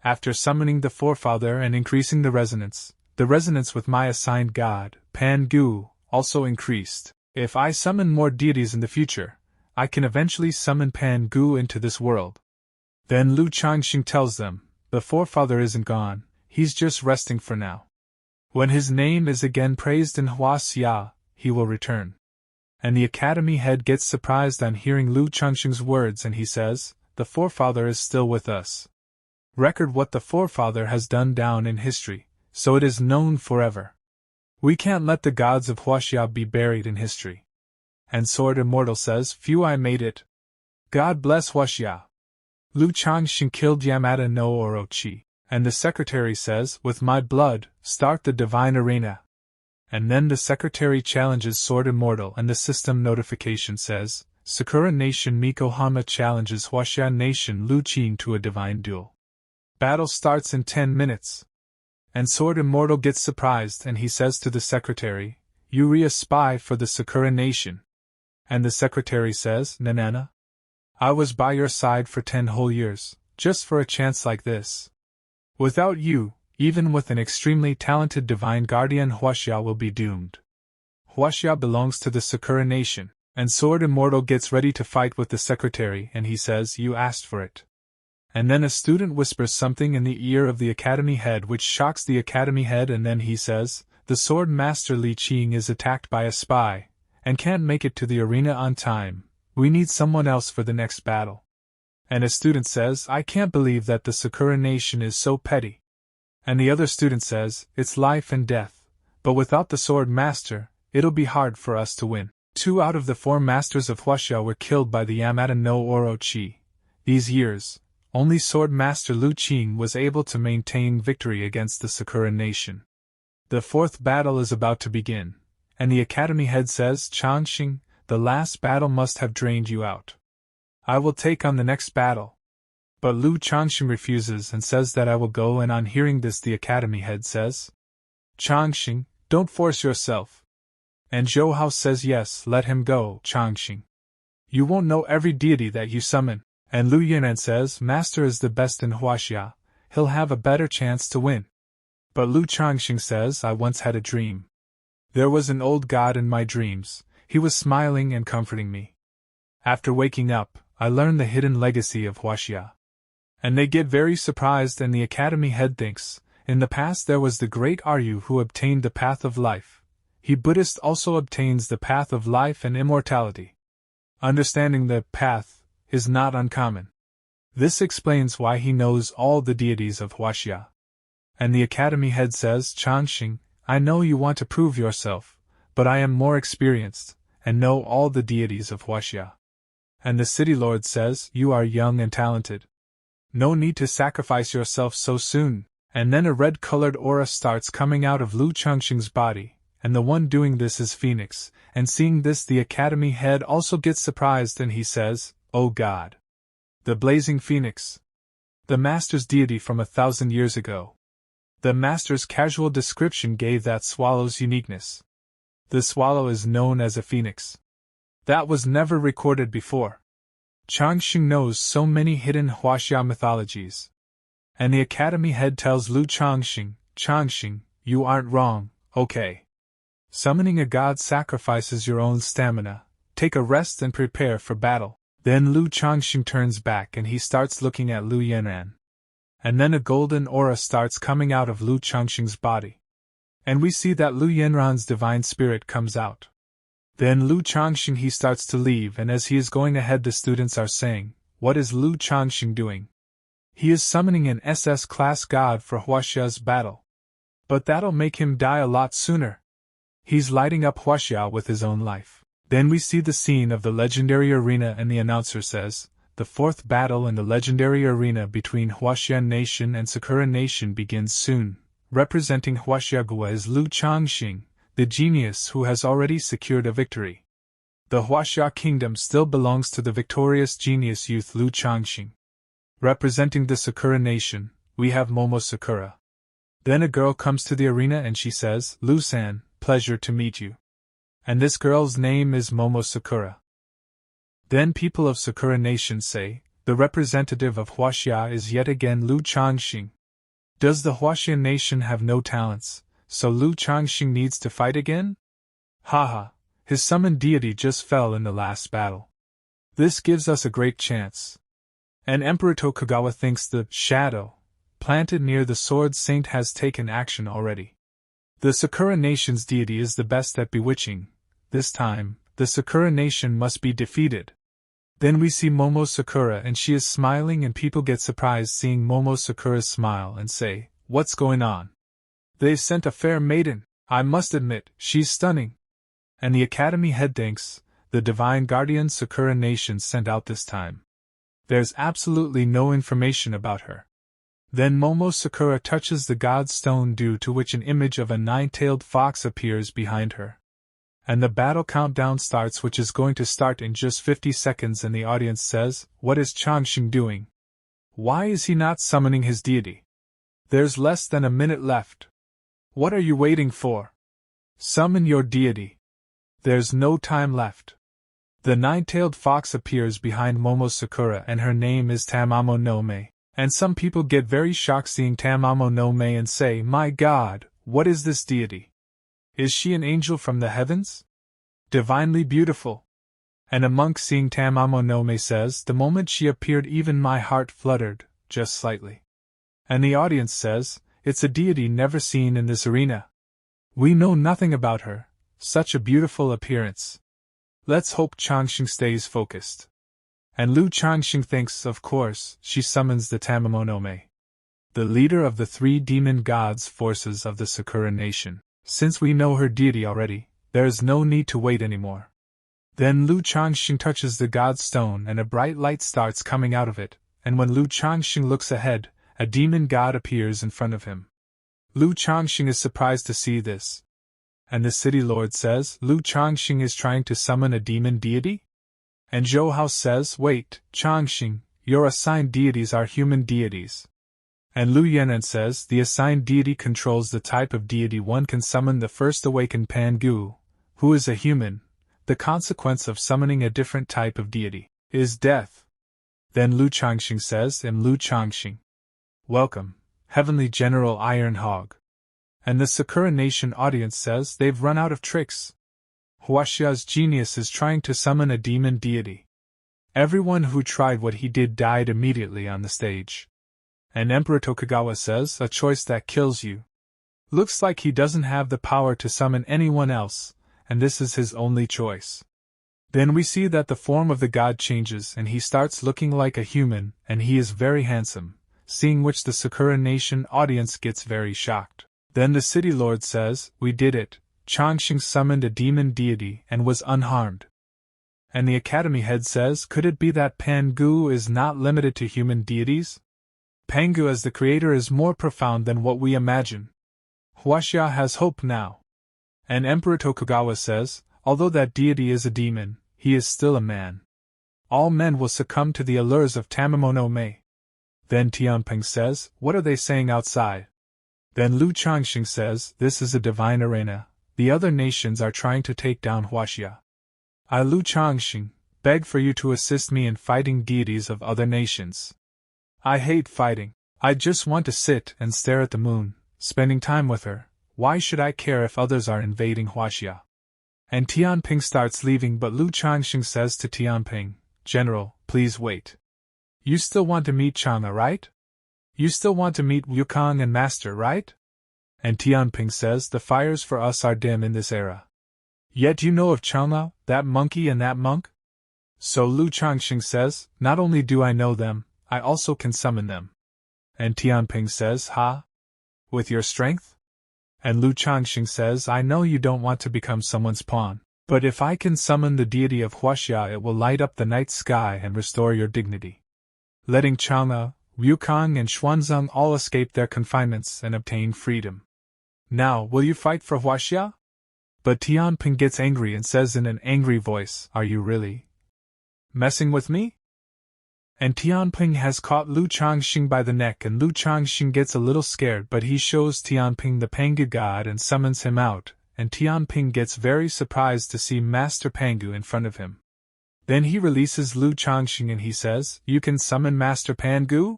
After summoning the forefather and increasing the resonance with my assigned god, Pan Gu, also increased. If I summon more deities in the future, I can eventually summon Pan Gu into this world. Then Lu Changxing tells them, the forefather isn't gone, he's just resting for now. When his name is again praised in Huaxia, he will return. And the academy head gets surprised on hearing Lu Changxing's words and he says, the forefather is still with us. Record what the forefather has done down in history, so it is known forever. We can't let the gods of Huaxia be buried in history. And Sword Immortal says, Phew, I made it. God bless Huaxia. Lu Changxing killed Yamada no Orochi, and the secretary says, with my blood, start the divine arena. And then the secretary challenges Sword Immortal and the system notification says, Sakura Nation Mikohama challenges Huaxia Nation Lu Qing to a divine duel. Battle starts in 10 minutes. And Sword Immortal gets surprised and he says to the secretary, You a spy for the Sakura Nation. And the secretary says, Nanana? I was by your side for 10 whole years, just for a chance like this. Without you, even with an extremely talented divine guardian, Huaxia will be doomed. Huaxia belongs to the Sakura Nation, and Sword Immortal gets ready to fight with the secretary and he says, You asked for it. And then a student whispers something in the ear of the academy head which shocks the academy head and then he says, The sword master Li Qing is attacked by a spy, and can't make it to the arena on time. We need someone else for the next battle. And a student says, I can't believe that the Sakura Nation is so petty. And the other student says, It's life and death, but without the sword master, it'll be hard for us to win. 2 out of the 4 masters of Huaxia were killed by the Yamada no Orochi. These years, only Sword Master Lu Qing was able to maintain victory against the Sakura Nation. The 4th battle is about to begin, and the academy head says, Changxing, the last battle must have drained you out. I will take on the next battle. But Lu Changxing refuses and says that I will go, and on hearing this the academy head says, Changxing, don't force yourself. And Zhou Hao says, Yes, let him go, Changxing. You won't know every deity that you summon. And Lu Yinan says, Master is the best in Huaxia, he'll have a better chance to win. But Lu Changxing says, I once had a dream. There was an old god in my dreams, he was smiling and comforting me. After waking up, I learned the hidden legacy of Huaxia. And they get very surprised and the academy head thinks, in the past there was the great Aryu who obtained the path of life. He Buddhist also obtains the path of life and immortality. Understanding the path is not uncommon. This explains why he knows all the deities of Huaxia. And the academy head says, Changxing, I know you want to prove yourself, but I am more experienced, and know all the deities of Huaxia. And the city lord says, You are young and talented. No need to sacrifice yourself so soon. And then a red-colored aura starts coming out of Lu Changxing's body, and the one doing this is Phoenix, and seeing this the academy head also gets surprised and he says, Oh God! The blazing phoenix! The master's deity from 1,000 years ago. The master's casual description gave that swallow's uniqueness. The swallow is known as a phoenix. That was never recorded before. Changxing knows so many hidden Huaxia mythologies. And the academy head tells Lu Changxing, Changxing, you aren't wrong, okay. Summoning a god sacrifices your own stamina. Take a rest and prepare for battle. Then Lu Changxing turns back and he starts looking at Lu Yanran. And then a golden aura starts coming out of Lu Changxing's body. And we see that Lu Yanran's divine spirit comes out. Then Lu Changxing he starts to leave, and as he is going ahead the students are saying, What is Lu Changxing doing? He is summoning an SS class god for Huaxia's battle. But that'll make him die a lot sooner. He's lighting up Huaxia with his own life. Then we see the scene of the legendary arena and the announcer says, "The fourth battle in the legendary arena between Huaxian Nation and Sakura Nation begins soon." Representing Huaxiagua is Lu Changxing, the genius who has already secured a victory. The Huaxia kingdom still belongs to the victorious genius youth Lu Changxing. Representing the Sakura Nation, we have Momo Sakura. Then a girl comes to the arena and she says, "Lu-san, pleasure to meet you." And this girl's name is Momo Sakura. Then people of Sakura Nation say, "The representative of Huaxia is yet again Lu Changxing. Does the Huaxian Nation have no talents, so Lu Changxing needs to fight again? Haha, his summoned deity just fell in the last battle. This gives us a great chance." And Emperor Tokugawa thinks the shadow planted near the sword saint has taken action already. The Sakura Nation's deity is the best at bewitching. This time, the Sakura Nation must be defeated. Then we see Momo Sakura and she is smiling and people get surprised seeing Momo Sakura's smile and say, "What's going on? They've sent a fair maiden, I must admit, she's stunning." And the academy head thinks, the divine guardian Sakura Nation sent out this time. There's absolutely no information about her. Then Momo Sakura touches the god stone due to which an image of a nine-tailed fox appears behind her. And the battle countdown starts, which is going to start in just 50 seconds, and the audience says, "What is Changxing doing? Why is he not summoning his deity? There's less than a minute left. What are you waiting for? Summon your deity. There's no time left." The nine-tailed fox appears behind Momo Sakura and her name is Tamamo no Mei, and some people get very shocked seeing Tamamo no Mei and say, "My God, what is this deity? Is she an angel from the heavens? Divinely beautiful." And a monk seeing Tamamo no Mei says, "The moment she appeared even my heart fluttered, just slightly." And the audience says, "It's a deity never seen in this arena. We know nothing about her, such a beautiful appearance. Let's hope Changxing stays focused." And Lu Changxing thinks, of course, she summons the Tamamo no Mei, the leader of the three demon gods forces of the Sakura Nation. Since we know her deity already, there is no need to wait anymore. Then Lu Changxing touches the god stone and a bright light starts coming out of it, and when Lu Changxing looks ahead, a demon god appears in front of him. Lu Changxing is surprised to see this. And the city lord says, "Lu Changxing is trying to summon a demon deity?" And Zhou Hao says, "Wait, Changxing, your assigned deities are human deities." And Lu Yan'an says, "The assigned deity controls the type of deity one can summon. The first awakened Pangu, who is a human. The consequence of summoning a different type of deity is death." Then Lu Changxing says, "I'm Lu Changxing. Welcome, Heavenly General Iron Hog." And the Sakura Nation audience says, "They've run out of tricks. Huaxia's genius is trying to summon a demon deity. Everyone who tried what he did died immediately on the stage." And Emperor Tokugawa says, "A choice that kills you. Looks like he doesn't have the power to summon anyone else, and this is his only choice." Then we see that the form of the god changes and he starts looking like a human, and he is very handsome, seeing which the Sakura Nation audience gets very shocked. Then the city lord says, "We did it, Changxing summoned a demon deity and was unharmed." And the academy head says, "Could it be that Pangu is not limited to human deities? Pangu as the creator is more profound than what we imagine. Huaxia has hope now." And Emperor Tokugawa says, "Although that deity is a demon, he is still a man. All men will succumb to the allures of Tamamo no Mei." Then Tianping says, "What are they saying outside?" Then Lu Changxing says, "This is a divine arena. The other nations are trying to take down Huaxia. I, Lu Changxing, beg for you to assist me in fighting deities of other nations. I hate fighting. I just want to sit and stare at the moon, spending time with her. Why should I care if others are invading Huaxia?" And Tianping starts leaving, but Lu Changxing says to Tianping, "General, please wait. You still want to meet Chang'e, right? You still want to meet Wukong and Master, right?" And Tianping says, "The fires for us are dim in this era. Yet you know of Chang'e, that monkey and that monk?" So Lu Changxing says, "Not only do I know them, I also can summon them." And Tianping says, "Ha? With your strength?" And Lu Changxing says, "I know you don't want to become someone's pawn, But if I can summon the deity of Huaxia, it will light up the night sky and restore your dignity. Letting Chang'e, Wukong, and Xuanzang all escape their confinements and obtain freedom. Now, will you fight for Huaxia? But Tianping gets angry and says in an angry voice, "Are you really messing with me?" And Tianping has caught Lu Changxing by the neck, and Lu Changxing gets a little scared, but he shows Tianping the Pangu god and summons him out, and Tianping gets very surprised to see Master Pangu in front of him. Then he releases Lu Changxing and he says, "You can summon Master Pangu?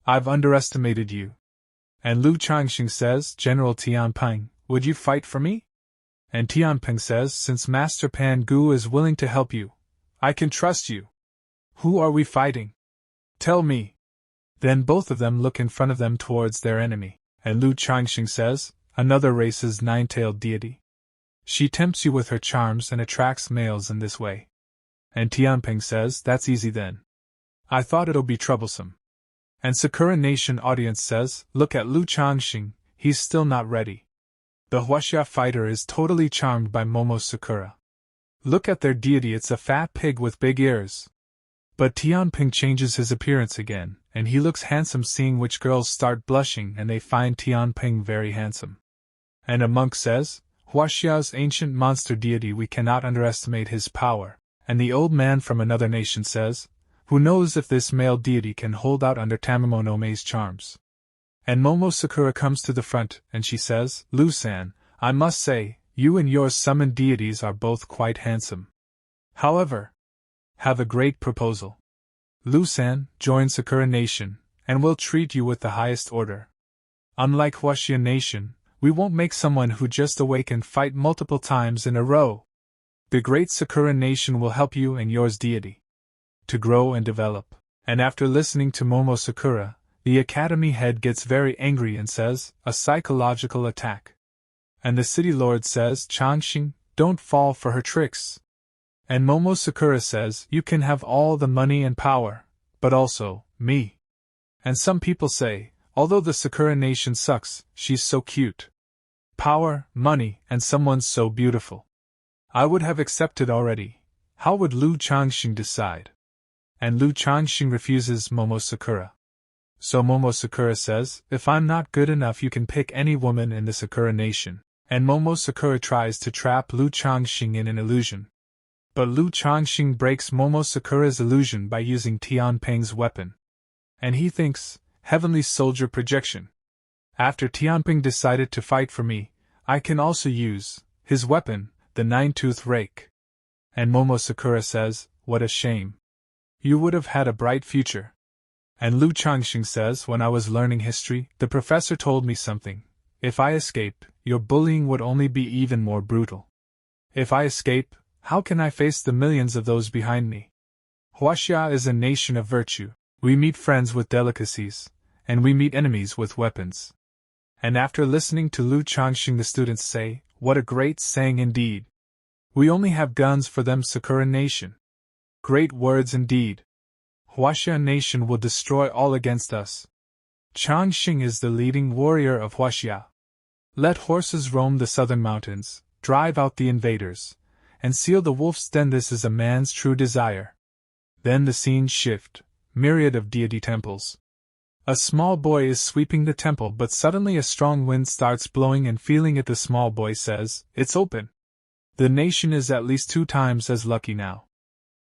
I've underestimated you." And Lu Changxing says, "General Tianping, would you fight for me?" And Tianping says, "Since Master Pangu is willing to help you, I can trust you. Who are we fighting? Tell me." Then both of them look in front of them towards their enemy, and Lu Changxing says, "Another race's nine-tailed deity. She tempts you with her charms and attracts males in this way." And Tianping says, "That's easy then. I thought it'll be troublesome." And Sakura Nation audience says, "Look at Lu Changxing, he's still not ready. The Huaxia fighter is totally charmed by Momo Sakura. Look at their deity, it's a fat pig with big ears." But Tianping changes his appearance again, and he looks handsome, seeing which girls start blushing and they find Tianping very handsome. And a monk says, "Huaxia's ancient monster deity, we cannot underestimate his power." And the old man from another nation says, "Who knows if this male deity can hold out under Tamamonome's charms?" And Momo Sakura comes to the front, and she says, "Lu-san, I must say, you and your summoned deities are both quite handsome. However, have a great proposal. Lu-san, join Sakura Nation, and we'll treat you with the highest order. Unlike Huaxia Nation, we won't make someone who just awakened fight multiple times in a row. The great Sakura Nation will help you and yours deity to grow and develop." And after listening to Momo Sakura, the academy head gets very angry and says, "A psychological attack." And the city lord says, "Changxing, don't fall for her tricks." And Momo Sakura says, "You can have all the money and power, but also, me." And some people say, although the Sakura Nation sucks, she's so cute. Power, money, and someone so beautiful. I would have accepted already. How would Lu Changxing decide? And Lu Changxing refuses Momo Sakura. So Momo Sakura says, "If I'm not good enough, you can pick any woman in the Sakura Nation." And Momo Sakura tries to trap Lu Changxing in an illusion. But Lu Changxing breaks Momo Sakura's illusion by using Tianping's weapon. And he thinks, "Heavenly Soldier Projection. After Tianping decided to fight for me, I can also use his weapon, the nine-tooth rake." And Momo Sakura says, "What a shame. You would have had a bright future." And Lu Changxing says, "When I was learning history, the professor told me something. If I escape, your bullying would only be even more brutal. If I escape, how can I face the millions of those behind me? Huaxia is a nation of virtue. We meet friends with delicacies, and we meet enemies with weapons." And after listening to Lu Changxing, the students say, "What a great saying indeed. We only have guns for them, Sakura Nation. Great words indeed. Huaxia Nation will destroy all against us. Changxing is the leading warrior of Huaxia. Let horses roam the southern mountains, drive out the invaders, and seal the wolf's den. This is a man's true desire." Then the scenes shift, myriad of deity temples. A small boy is sweeping the temple, but suddenly a strong wind starts blowing, and feeling it, the small boy says, "It's open." The nation is at least 2 times as lucky now.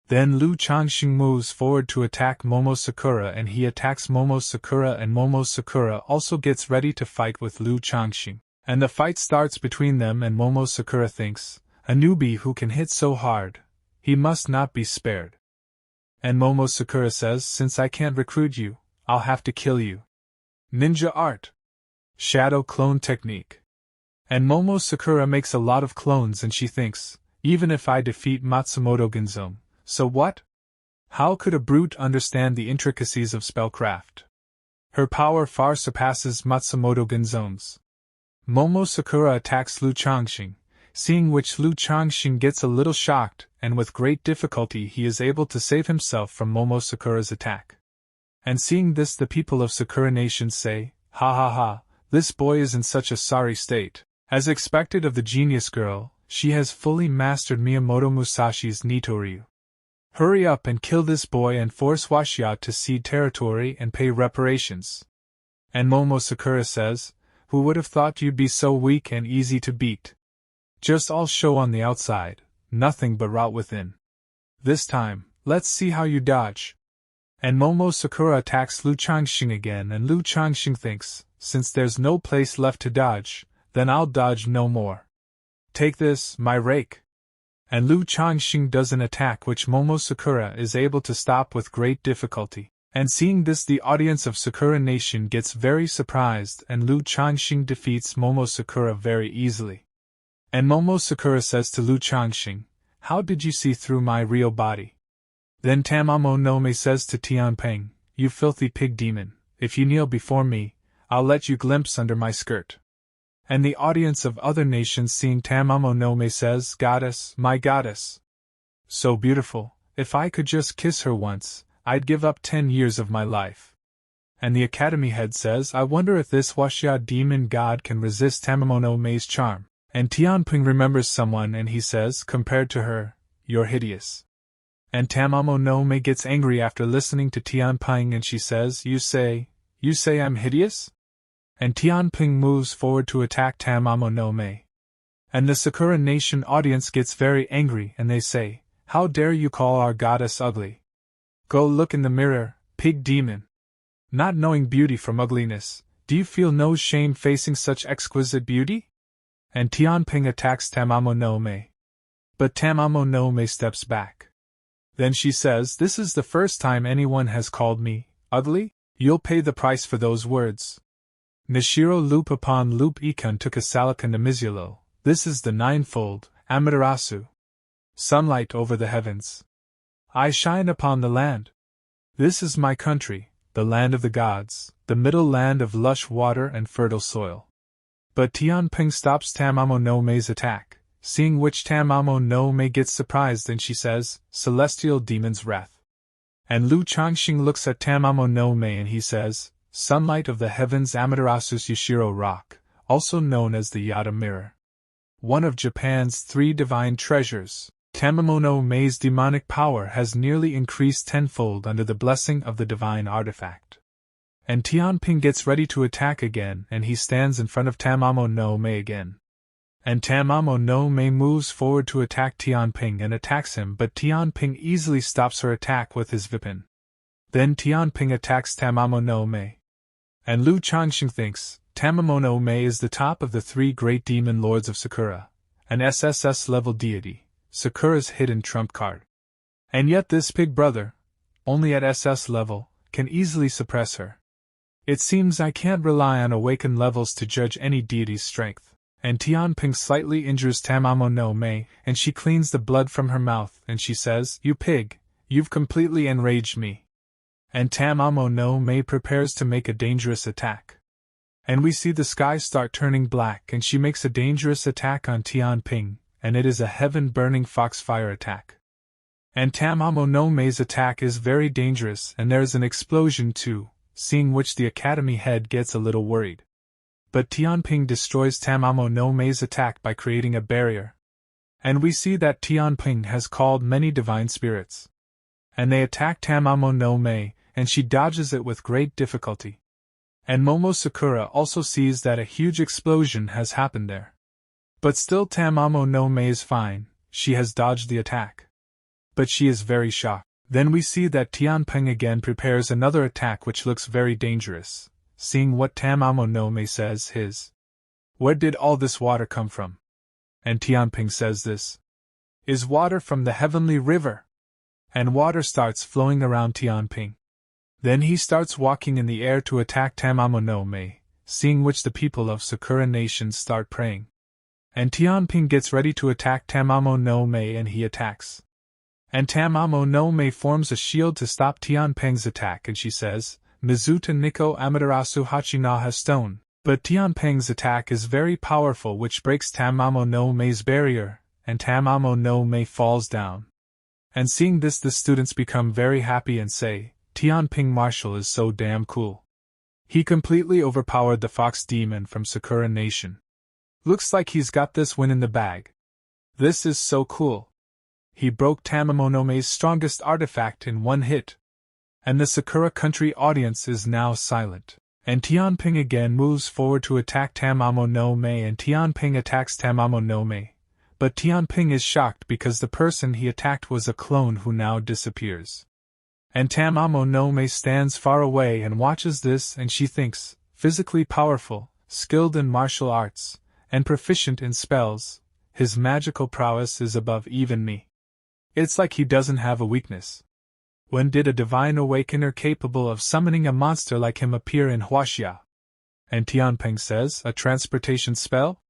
Then Lu Changxing moves forward to attack Momo Sakura, and he attacks Momo Sakura, and Momo Sakura also gets ready to fight with Lu Changxing. And the fight starts between them, and Momo Sakura thinks, "A newbie who can hit so hard, he must not be spared." And Momo Sakura says, "Since I can't recruit you, I'll have to kill you." Ninja art. Shadow clone technique. And Momo Sakura makes a lot of clones, and she thinks, "Even if I defeat Matsumoto Ginzome, so what? How could a brute understand the intricacies of spellcraft?" Her power far surpasses Matsumoto Ginzome's. Momo Sakura attacks Lu Changxing, seeing which Lu Changxing gets a little shocked, and with great difficulty he is able to save himself from Momo Sakura's attack. And seeing this, the people of Sakura Nation say, "Ha ha ha, this boy is in such a sorry state." As expected of the genius girl, she has fully mastered Miyamoto Musashi's Nitoryu. Hurry up and kill this boy and force Washia to cede territory and pay reparations. And Momo Sakura says, who would have thought you'd be so weak and easy to beat? Just all show on the outside, nothing but rot within. This time, let's see how you dodge. And Momo Sakura attacks Lu Changxing again, and Lu Changxing thinks, since there's no place left to dodge, then I'll dodge no more. Take this, my rake. And Lu Changxing does an attack which Momo Sakura is able to stop with great difficulty. And seeing this, the audience of Sakura Nation gets very surprised, and Lu Changxing defeats Momo Sakura very easily. And Momo Sakura says to Lu Changxing, how did you see through my real body? Then Tamamo no Me says to Tianping, you filthy pig demon, if you kneel before me, I'll let you glimpse under my skirt. And the audience of other nations seeing Tamamo no Me says, goddess, my goddess. So beautiful, if I could just kiss her once, I'd give up 10 years of my life. And the academy head says, I wonder if this Wuxia demon god can resist Tamamo no Me's charm. And Tianping remembers someone and he says, compared to her, you're hideous. And Tamamo no Me gets angry after listening to Tianping and she says, You say I'm hideous? And Tianping moves forward to attack Tamamo no Me. And the Sakura Nation audience gets very angry and they say, how dare you call our goddess ugly? Go look in the mirror, pig demon. Not knowing beauty from ugliness, do you feel no shame facing such exquisite beauty? And Tianping attacks Tamamo no Me. But Tamamo no Me steps back. Then she says, this is the first time anyone has called me ugly? You'll pay the price for those words. Nishiro loop upon loop Ikon took a Salika Namizulo. This is the ninefold, Amaterasu. Sunlight over the heavens. I shine upon the land. This is my country, the land of the gods, the middle land of lush water and fertile soil. But Tianping stops Tamamo no Me's attack, seeing which Tamamo no Me gets surprised and she says, celestial demon's wrath. And Lu Changxing looks at Tamamo no Me and he says, sunlight of the heavens Amaterasu's Yashiro rock, also known as the Yada mirror. One of Japan's 3 divine treasures, Tamamo no Me's demonic power has nearly increased tenfold under the blessing of the divine artifact. And Tianping gets ready to attack again and he stands in front of Tamamo no Me again. And Tamamo no Me moves forward to attack Tianping and attacks him, but Tianping easily stops her attack with his Vipin. Then Tianping attacks Tamamo no Me. And Lu Changxing thinks, Tamamo no Me is the top of the 3 great demon lords of Sakura, an SSS-level deity, Sakura's hidden trump card. And yet this pig brother, only at SS level, can easily suppress her. It seems I can't rely on awaken levels to judge any deity's strength. And Tianping slightly injures Tamamo no Me, and she cleans the blood from her mouth, and she says, you pig, you've completely enraged me. And Tamamo no Me prepares to make a dangerous attack. And we see the sky start turning black and she makes a dangerous attack on Tianping, and it is a heaven-burning foxfire attack. And Tamamo no Me's attack is very dangerous and there is an explosion too, seeing which the academy head gets a little worried. But Tianping destroys Tamamo no Me's attack by creating a barrier. And we see that Tianping has called many divine spirits. And they attack Tamamo no Me, and she dodges it with great difficulty. And Momo Sakura also sees that a huge explosion has happened there. But still Tamamo no Me is fine, she has dodged the attack. But she is very shocked. Then we see that Tianping again prepares another attack which looks very dangerous, seeing what Tamamo no Me says his. Where did all this water come from? And Tianping says this is water from the heavenly river. And water starts flowing around Tianping. Then he starts walking in the air to attack Tamamo no Me, seeing which the people of Sakura Nation start praying. And Tianping gets ready to attack Tamamo no Me and he attacks. And Tamamo no Me forms a shield to stop Tianping's attack and she says, Mizuta Nikko Amaterasu Hachinaha stone. But Tianping's attack is very powerful which breaks Tamamo no Me's barrier, and Tamamo no Me falls down. And seeing this the students become very happy and say, Tianping Marshal is so damn cool. He completely overpowered the fox demon from Sakura Nation. Looks like he's got this win in the bag. This is so cool. He broke Tamamonome's strongest artifact in one hit. And the Sakura country audience is now silent. And Tianping again moves forward to attack Tamamonome, and Tianping attacks Tamamonome. But Tianping is shocked because the person he attacked was a clone who now disappears. And Tamamonome stands far away and watches this, and she thinks, physically powerful, skilled in martial arts, and proficient in spells, his magical prowess is above even me. It's like he doesn't have a weakness. When did a divine awakener capable of summoning a monster like him appear in Huaxia? And Tianping says, a transportation spell?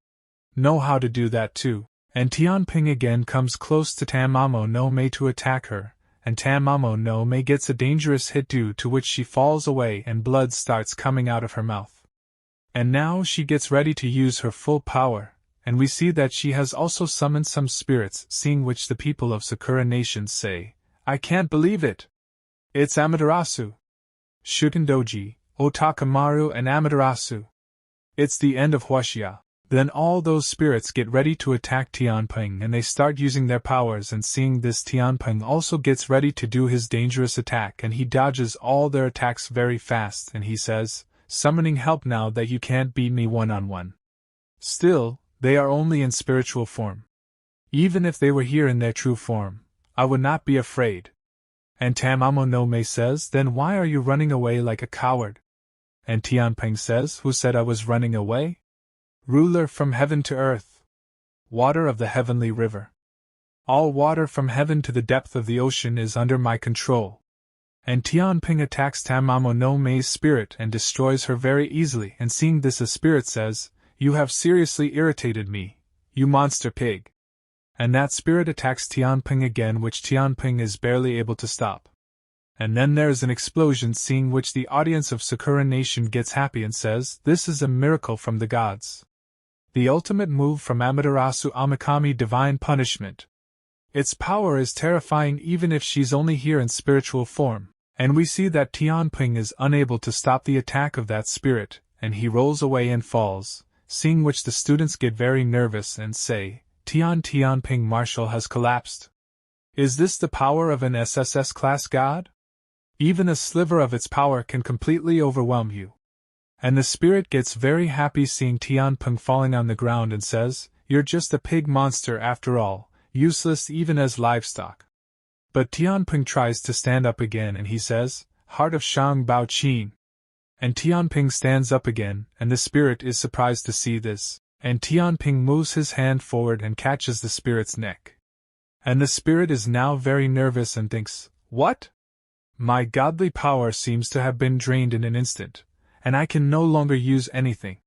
Know how to do that too. And Tianping again comes close to Tamamonome to attack her, and Tamamonome gets a dangerous hit due to which she falls away and blood starts coming out of her mouth. And now she gets ready to use her full power, and we see that she has also summoned some spirits, seeing which the people of Sakura Nation say, I can't believe it! It's Amaterasu! Shutendoji, Otakamaru and Amaterasu! It's the end of Huaxia. Then all those spirits get ready to attack Tianping and they start using their powers, and seeing this Tianping also gets ready to do his dangerous attack, and he dodges all their attacks very fast, and he says, summoning help now that you can't beat me one-on-one. Still, they are only in spiritual form. Even if they were here in their true form, I would not be afraid. And Tamamonome says, then why are you running away like a coward? And Tianping says, who said I was running away? Ruler from heaven to earth. Water of the heavenly river. All water from heaven to the depth of the ocean is under my control. And Tianping attacks Tamamonome's spirit and destroys her very easily, and seeing this a spirit says, you have seriously irritated me, you monster pig. And that spirit attacks Tianping again, which Tianping is barely able to stop. And then there's an explosion, seeing which the audience of Sakura Nation gets happy and says, this is a miracle from the gods. The ultimate move from Amaterasu Amakami, divine punishment. Its power is terrifying even if she's only here in spiritual form, and we see that Tianping is unable to stop the attack of that spirit, and he rolls away and falls, seeing which the students get very nervous and say, Tianping Marshal has collapsed. Is this the power of an SSS class god? Even a sliver of its power can completely overwhelm you. And the spirit gets very happy seeing Tianping falling on the ground and says, you're just a pig monster after all, useless even as livestock. But Tianping tries to stand up again and he says, Heart of Shang Bao Qin. And Tianping stands up again, and the spirit is surprised to see this. And Tianping moves his hand forward and catches the spirit's neck. And the spirit is now very nervous and thinks, what? My godly power seems to have been drained in an instant, and I can no longer use anything.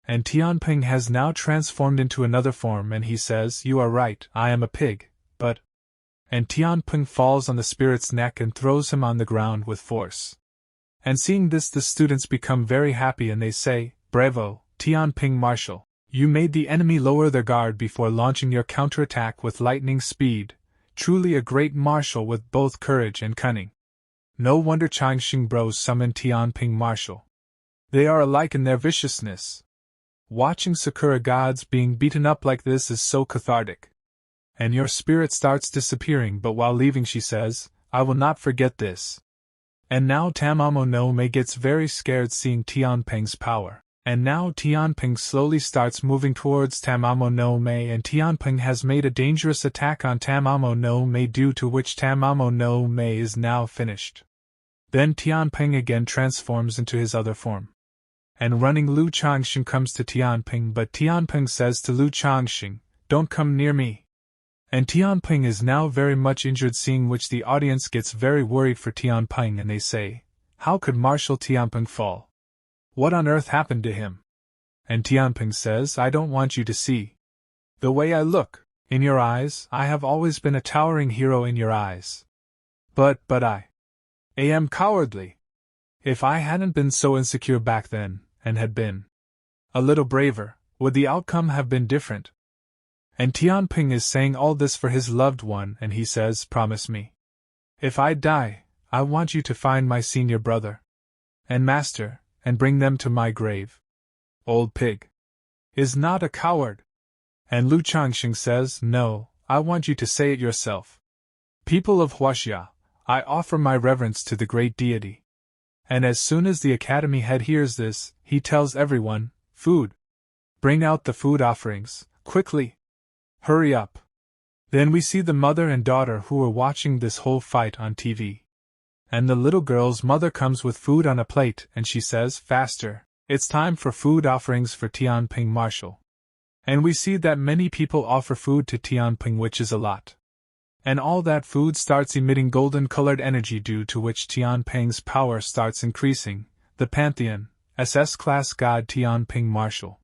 And Tianping has now transformed into another form, and he says, you are right, I am a pig, but... And Tianping falls on the spirit's neck and throws him on the ground with force. And seeing this the students become very happy and they say, bravo, Tianping Marshal. You made the enemy lower their guard before launching your counterattack with lightning speed, truly a great marshal with both courage and cunning. No wonder Changxing Bros summoned Tianping Marshal. They are alike in their viciousness. Watching Sakura gods being beaten up like this is so cathartic. And your spirit starts disappearing, but while leaving she says, I will not forget this. And now Tamamonome gets very scared seeing Tianping's power. And now Tianping slowly starts moving towards Tamamonome, and Tianping has made a dangerous attack on Tamamonome, due to which Tamamonome is now finished. Then Tianping again transforms into his other form. And running Lu Changxing comes to Tianping, but Tianping says to Lu Changxing, don't come near me. And Tianping is now very much injured, seeing which the audience gets very worried for Tianping, and they say, how could Marshal Tianping fall? What on earth happened to him? And Tianping says, I don't want you to see the way I look. In your eyes, I have always been a towering hero in your eyes. But I am cowardly. If I hadn't been so insecure back then, and had been a little braver, would the outcome have been different? And Tianping is saying all this for his loved one, and he says, promise me. If I die, I want you to find my senior brother and master, and bring them to my grave. Old pig is not a coward. And Lu Changxing says, "No, I want you to say it yourself. People of Huaxia, I offer my reverence to the great deity." And as soon as the academy head hears this, he tells everyone, "Food! Bring out the food offerings, quickly! Hurry up!" Then we see the mother and daughter who were watching this whole fight on TV. And the little girl's mother comes with food on a plate and she says, "Faster! It's time for food offerings for Tianping Marshal." And we see that many people offer food to Tianping, which is a lot. And all that food starts emitting golden-colored energy, due to which Tianping's power starts increasing. The Pantheon, SS-class god Tianping Marshal.